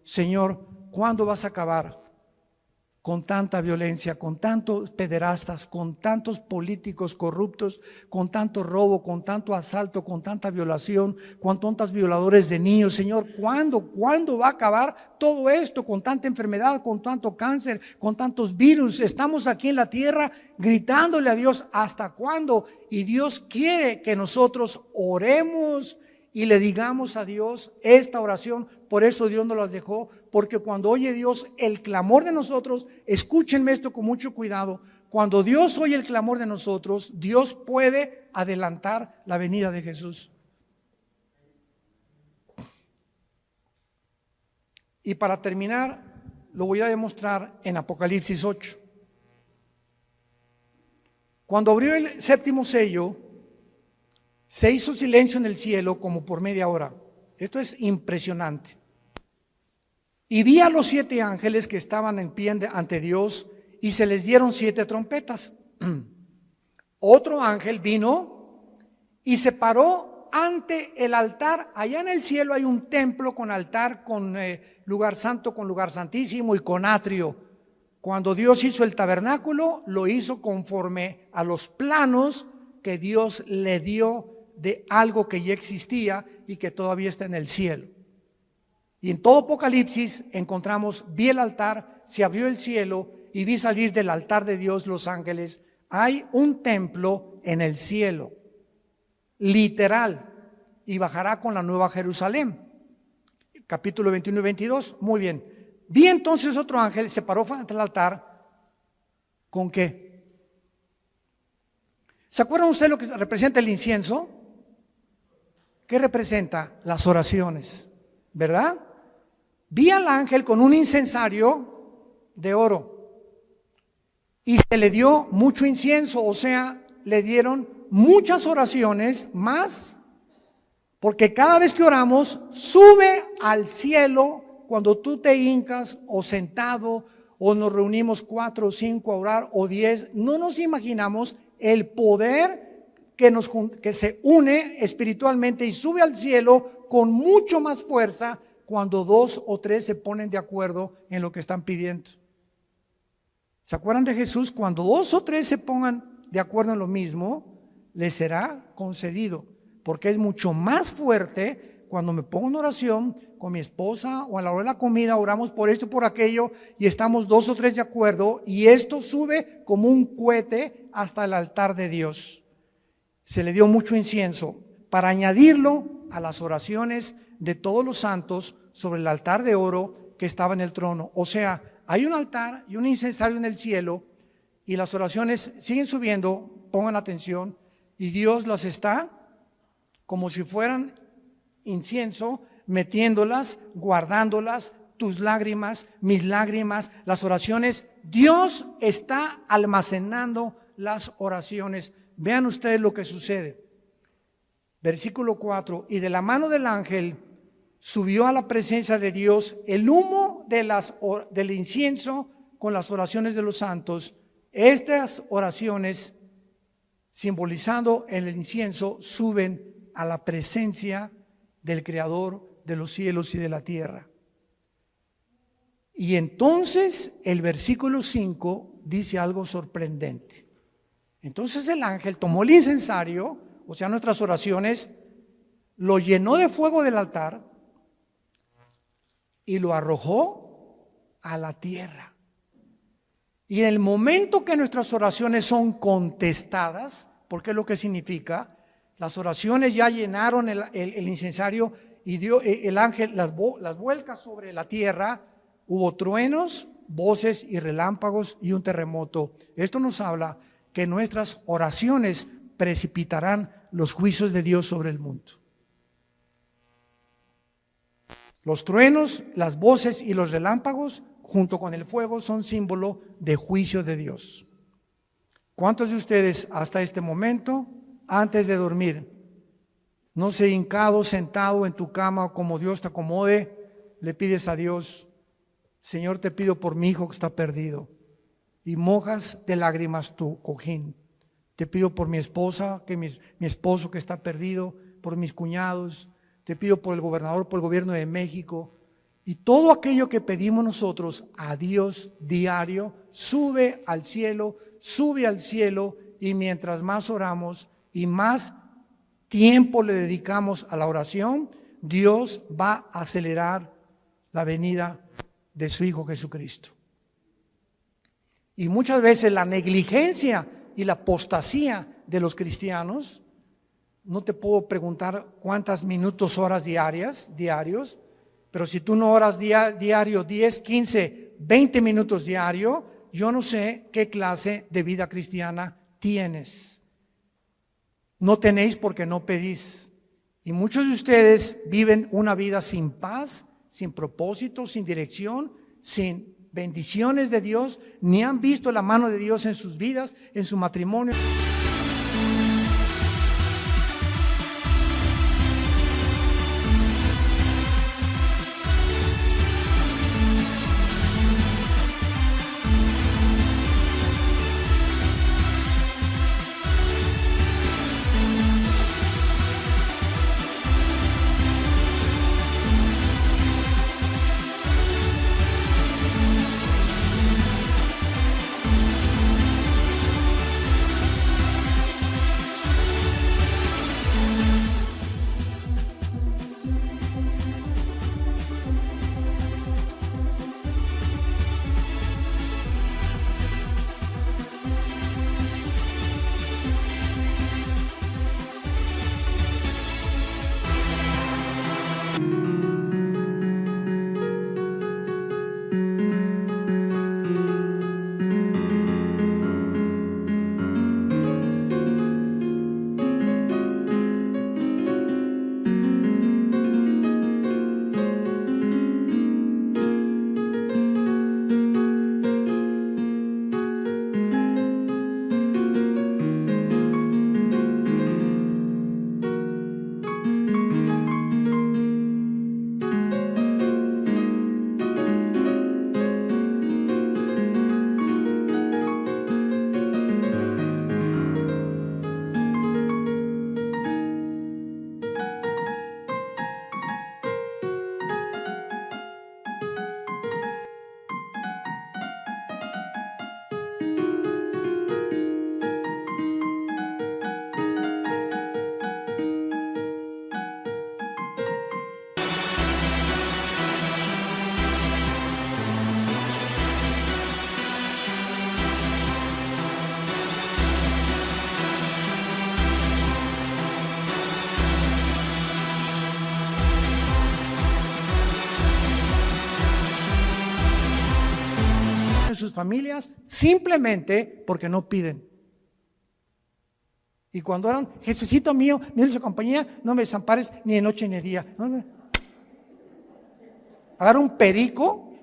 Señor, ¿cuándo vas a acabar con tanta violencia, con tantos pederastas, con tantos políticos corruptos, con tanto robo, con tanto asalto, con tanta violación, con tantos violadores de niños? Señor, ¿cuándo va a acabar todo esto, con tanta enfermedad, con tanto cáncer, con tantos virus? Estamos aquí en la tierra gritándole a Dios, ¿hasta cuándo? Y Dios quiere que nosotros oremos y le digamos a Dios esta oración. Por eso Dios nos las dejó, porque cuando oye Dios el clamor de nosotros, escúchenme esto con mucho cuidado, cuando Dios oye el clamor de nosotros, Dios puede adelantar la venida de Jesús. Y para terminar, lo voy a demostrar en Apocalipsis 8. Cuando abrió el séptimo sello, se hizo silencio en el cielo como por media hora. Esto es impresionante. Y vi a los 7 ángeles que estaban en pie ante Dios y se les dieron 7 trompetas. Otro ángel vino y se paró ante el altar. Allá en el cielo hay un templo con altar, con lugar santo, con lugar santísimo y con atrio. Cuando Dios hizo el tabernáculo, lo hizo conforme a los planos que Dios le dio de algo que ya existía y que todavía está en el cielo. Y en todo Apocalipsis encontramos, vi el altar, se abrió el cielo y vi salir del altar de Dios los ángeles. Hay un templo en el cielo, literal, y bajará con la nueva Jerusalén. Capítulo 21 y 22, muy bien. Vi entonces otro ángel, se paró frente al altar, ¿con qué? ¿Se acuerdan ustedes lo que representa el incienso? ¿Qué representa? Las oraciones, ¿verdad? Vi al ángel con un incensario de oro y se le dio mucho incienso, o sea, le dieron muchas oraciones más, porque cada vez que oramos sube al cielo. Cuando tú te hincas o sentado o nos reunimos 4 o 5 a orar o 10, no nos imaginamos el poder que se une espiritualmente y sube al cielo con mucho más fuerza cuando 2 o 3 se ponen de acuerdo en lo que están pidiendo. ¿Se acuerdan de Jesús? Cuando 2 o 3 se pongan de acuerdo en lo mismo, les será concedido, porque es mucho más fuerte cuando me pongo en oración con mi esposa o a la hora de la comida, oramos por esto y por aquello y estamos 2 o 3 de acuerdo y esto sube como un cohete hasta el altar de Dios. Se le dio mucho incienso para añadirlo a las oraciones de todos los santos sobre el altar de oro que estaba en el trono. O sea, hay un altar y un incensario en el cielo y las oraciones siguen subiendo, pongan atención, y Dios las está como si fueran incienso, metiéndolas, guardándolas, tus lágrimas, mis lágrimas, las oraciones. Dios está almacenando las oraciones. Vean ustedes lo que sucede. Versículo 4, y de la mano del ángel subió a la presencia de Dios el humo del incienso con las oraciones de los santos. Estas oraciones, simbolizando el incienso, suben a la presencia del Creador de los cielos y de la tierra. Y entonces el versículo 5 dice algo sorprendente. Entonces el ángel tomó el incensario, o sea, nuestras oraciones, lo llenó de fuego del altar y lo arrojó a la tierra. Y en el momento que nuestras oraciones son contestadas, porque es lo que significa, las oraciones ya llenaron el incensario y el ángel las vuelca sobre la tierra, hubo truenos, voces y relámpagos y un terremoto. Esto nos habla que nuestras oraciones precipitarán los juicios de Dios sobre el mundo. Los truenos, las voces y los relámpagos, junto con el fuego, son símbolo de juicio de Dios. ¿Cuántos de ustedes hasta este momento, antes de dormir, no se hincado, sentado en tu cama, como Dios te acomode, le pides a Dios: Señor, te pido por mi hijo que está perdido, y mojas de lágrimas tu cojín? Te pido por mi esposa, mi esposo que está perdido, por mis cuñados, te pido por el gobernador, por el gobierno de México, y todo aquello que pedimos nosotros a Dios diario sube al cielo, y mientras más oramos y más tiempo le dedicamos a la oración, Dios va a acelerar la venida de su Hijo Jesucristo. Y muchas veces la negligencia y la apostasía de los cristianos, no te puedo preguntar cuántas minutos oras diarios, pero si tú no oras diario 10, 15, 20 minutos diario, yo no sé qué clase de vida cristiana tienes. No tenéis porque no pedís. Y muchos de ustedes viven una vida sin paz, sin propósito, sin dirección, sin bendiciones de Dios, ni han visto la mano de Dios en sus vidas, en su matrimonio. Sus familias simplemente porque no piden. Y cuando eran: Jesucito mío, mi dulce compañía, no me desampares ni de noche ni de día. Agarra un perico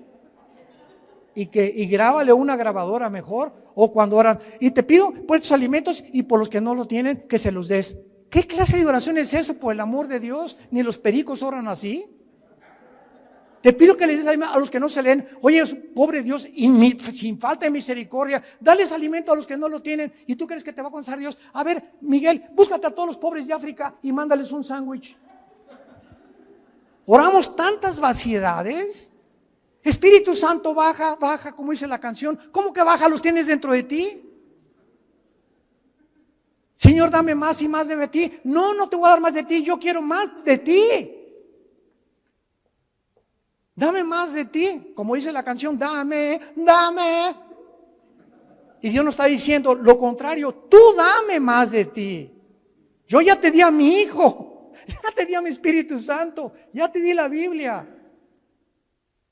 y grábale una grabadora mejor. O cuando oran: y te pido por estos alimentos y por los que no lo tienen, que se los des. ¿Qué clase de oración es eso, por el amor de Dios? Ni los pericos oran así. Te pido que les des a los que no se leen. Oye, pobre Dios, sin falta de misericordia, dales alimento a los que no lo tienen. ¿Y tú crees que te va a contestar Dios? A ver, Miguel, búscate a todos los pobres de África y mándales un sándwich. Oramos tantas vaciedades. Espíritu Santo, baja, baja, como dice la canción. ¿Cómo que baja? ¿Los tienes dentro de ti? Señor, dame más y más de ti. No, no te voy a dar más de ti, yo quiero más de ti. Dame más de ti, como dice la canción, dame, dame. Y Dios nos está diciendo lo contrario, tú dame más de ti. Yo ya te di a mi Hijo, ya te di a mi Espíritu Santo, ya te di la Biblia.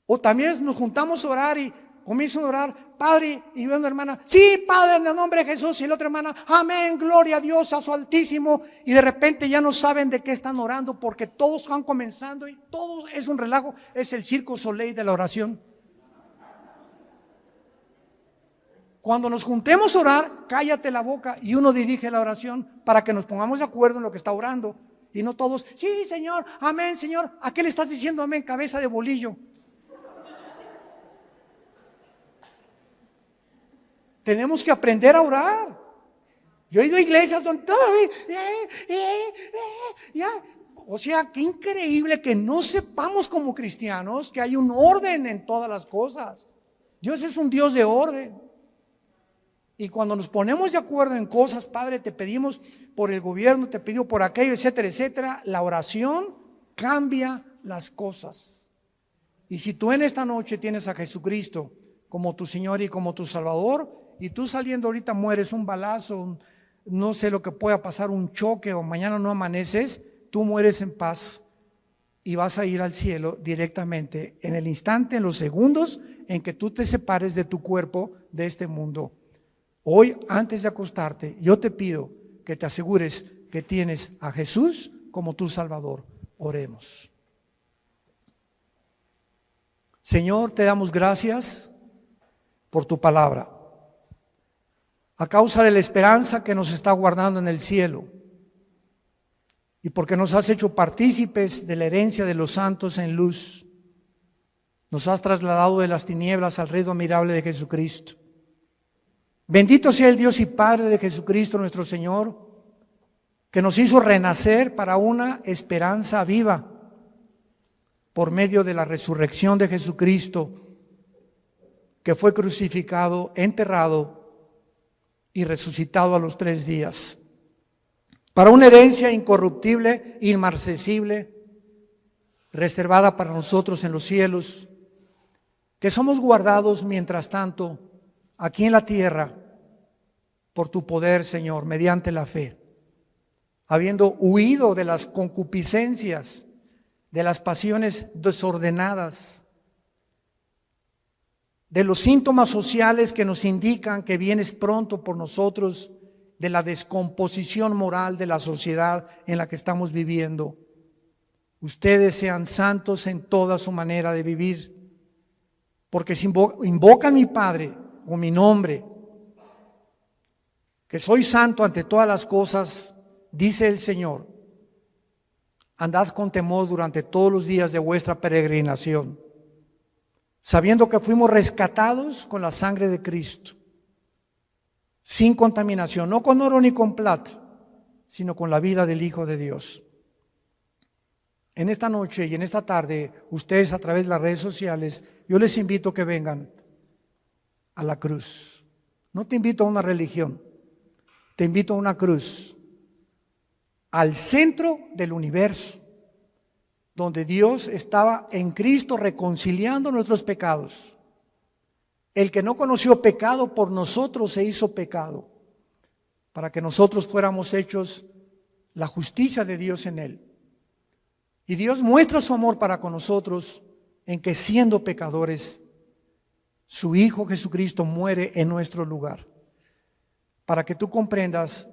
O también nos juntamos a orar y comienzan a orar, Padre, y yo una hermana, sí, Padre, en el nombre de Jesús, y la otra hermana, amén, gloria a Dios, a su Altísimo, y de repente ya no saben de qué están orando, porque todos van comenzando y todo es un relajo, es el Cirque du Soleil de la oración. Cuando nos juntemos a orar, cállate la boca y uno dirige la oración para que nos pongamos de acuerdo en lo que está orando, y no todos, sí, Señor, amén, Señor, ¿a qué le estás diciendo amén, cabeza de bolillo? Tenemos que aprender a orar. Yo he ido a iglesias donde o sea, qué increíble que no sepamos como cristianos que hay un orden en todas las cosas. Dios es un Dios de orden. Y cuando nos ponemos de acuerdo en cosas, Padre, te pedimos por el gobierno, te pido por aquello, etcétera, etcétera, la oración cambia las cosas. Y si tú en esta noche tienes a Jesucristo como tu Señor y como tu Salvador, y tú saliendo ahorita mueres un balazo, no sé lo que pueda pasar, un choque o mañana no amaneces, tú mueres en paz y vas a ir al cielo directamente en el instante, en los segundos en que tú te separes de tu cuerpo de este mundo. Hoy, antes de acostarte, yo te pido que te asegures que tienes a Jesús como tu Salvador. Oremos. Señor, te damos gracias por tu palabra. A causa de la esperanza que nos está guardando en el cielo y porque nos has hecho partícipes de la herencia de los santos en luz, nos has trasladado de las tinieblas al reino admirable de Jesucristo. Bendito sea el Dios y Padre de Jesucristo nuestro Señor, que nos hizo renacer para una esperanza viva por medio de la resurrección de Jesucristo, que fue crucificado, enterrado y resucitado a los 3 días, para una herencia incorruptible, inmarcesible, reservada para nosotros en los cielos, que somos guardados mientras tanto aquí en la tierra por tu poder, Señor, mediante la fe, habiendo huido de las concupiscencias, de las pasiones desordenadas, de los síntomas sociales que nos indican que vienes pronto por nosotros, de la descomposición moral de la sociedad en la que estamos viviendo. Ustedes sean santos en toda su manera de vivir, porque si invocan mi Padre o mi nombre, que soy santo ante todas las cosas, dice el Señor, andad con temor durante todos los días de vuestra peregrinación, sabiendo que fuimos rescatados con la sangre de Cristo, sin contaminación, no con oro ni con plata, sino con la vida del Hijo de Dios. En esta noche y en esta tarde, ustedes a través de las redes sociales, yo les invito a que vengan a la cruz. No te invito a una religión, te invito a una cruz, al centro del universo, donde Dios estaba en Cristo reconciliando nuestros pecados. El que no conoció pecado por nosotros se hizo pecado, para que nosotros fuéramos hechos la justicia de Dios en Él. Y Dios muestra su amor para con nosotros en que siendo pecadores, su Hijo Jesucristo muere en nuestro lugar, para que tú comprendas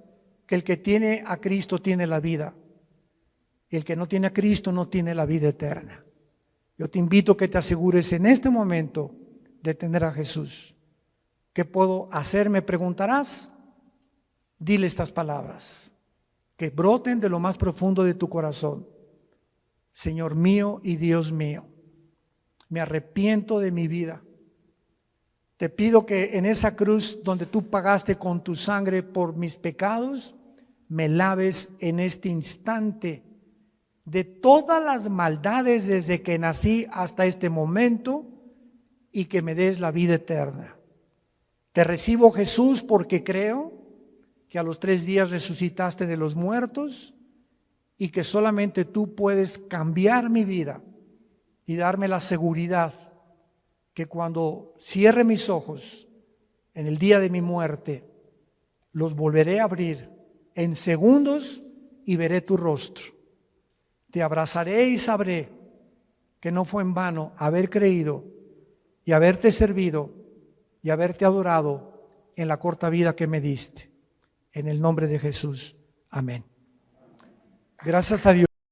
que el que tiene a Cristo tiene la vida. El que no tiene a Cristo no tiene la vida eterna. Yo te invito a que te asegures en este momento de tener a Jesús. ¿Qué puedo hacer? Me preguntarás. Dile estas palabras, que broten de lo más profundo de tu corazón. Señor mío y Dios mío, Me arrepiento de mi vida. Te pido que en esa cruz donde tú pagaste con tu sangre por mis pecados, me laves en este instante de todas las maldades desde que nací hasta este momento y que me des la vida eterna. Te recibo, Jesús, porque creo que a los 3 días resucitaste de los muertos y que solamente tú puedes cambiar mi vida y darme la seguridad que cuando cierre mis ojos en el día de mi muerte, los volveré a abrir en segundos y veré tu rostro. Te abrazaré y sabré que no fue en vano haber creído y haberte servido y haberte adorado en la corta vida que me diste. En el nombre de Jesús. Amén. Gracias a Dios.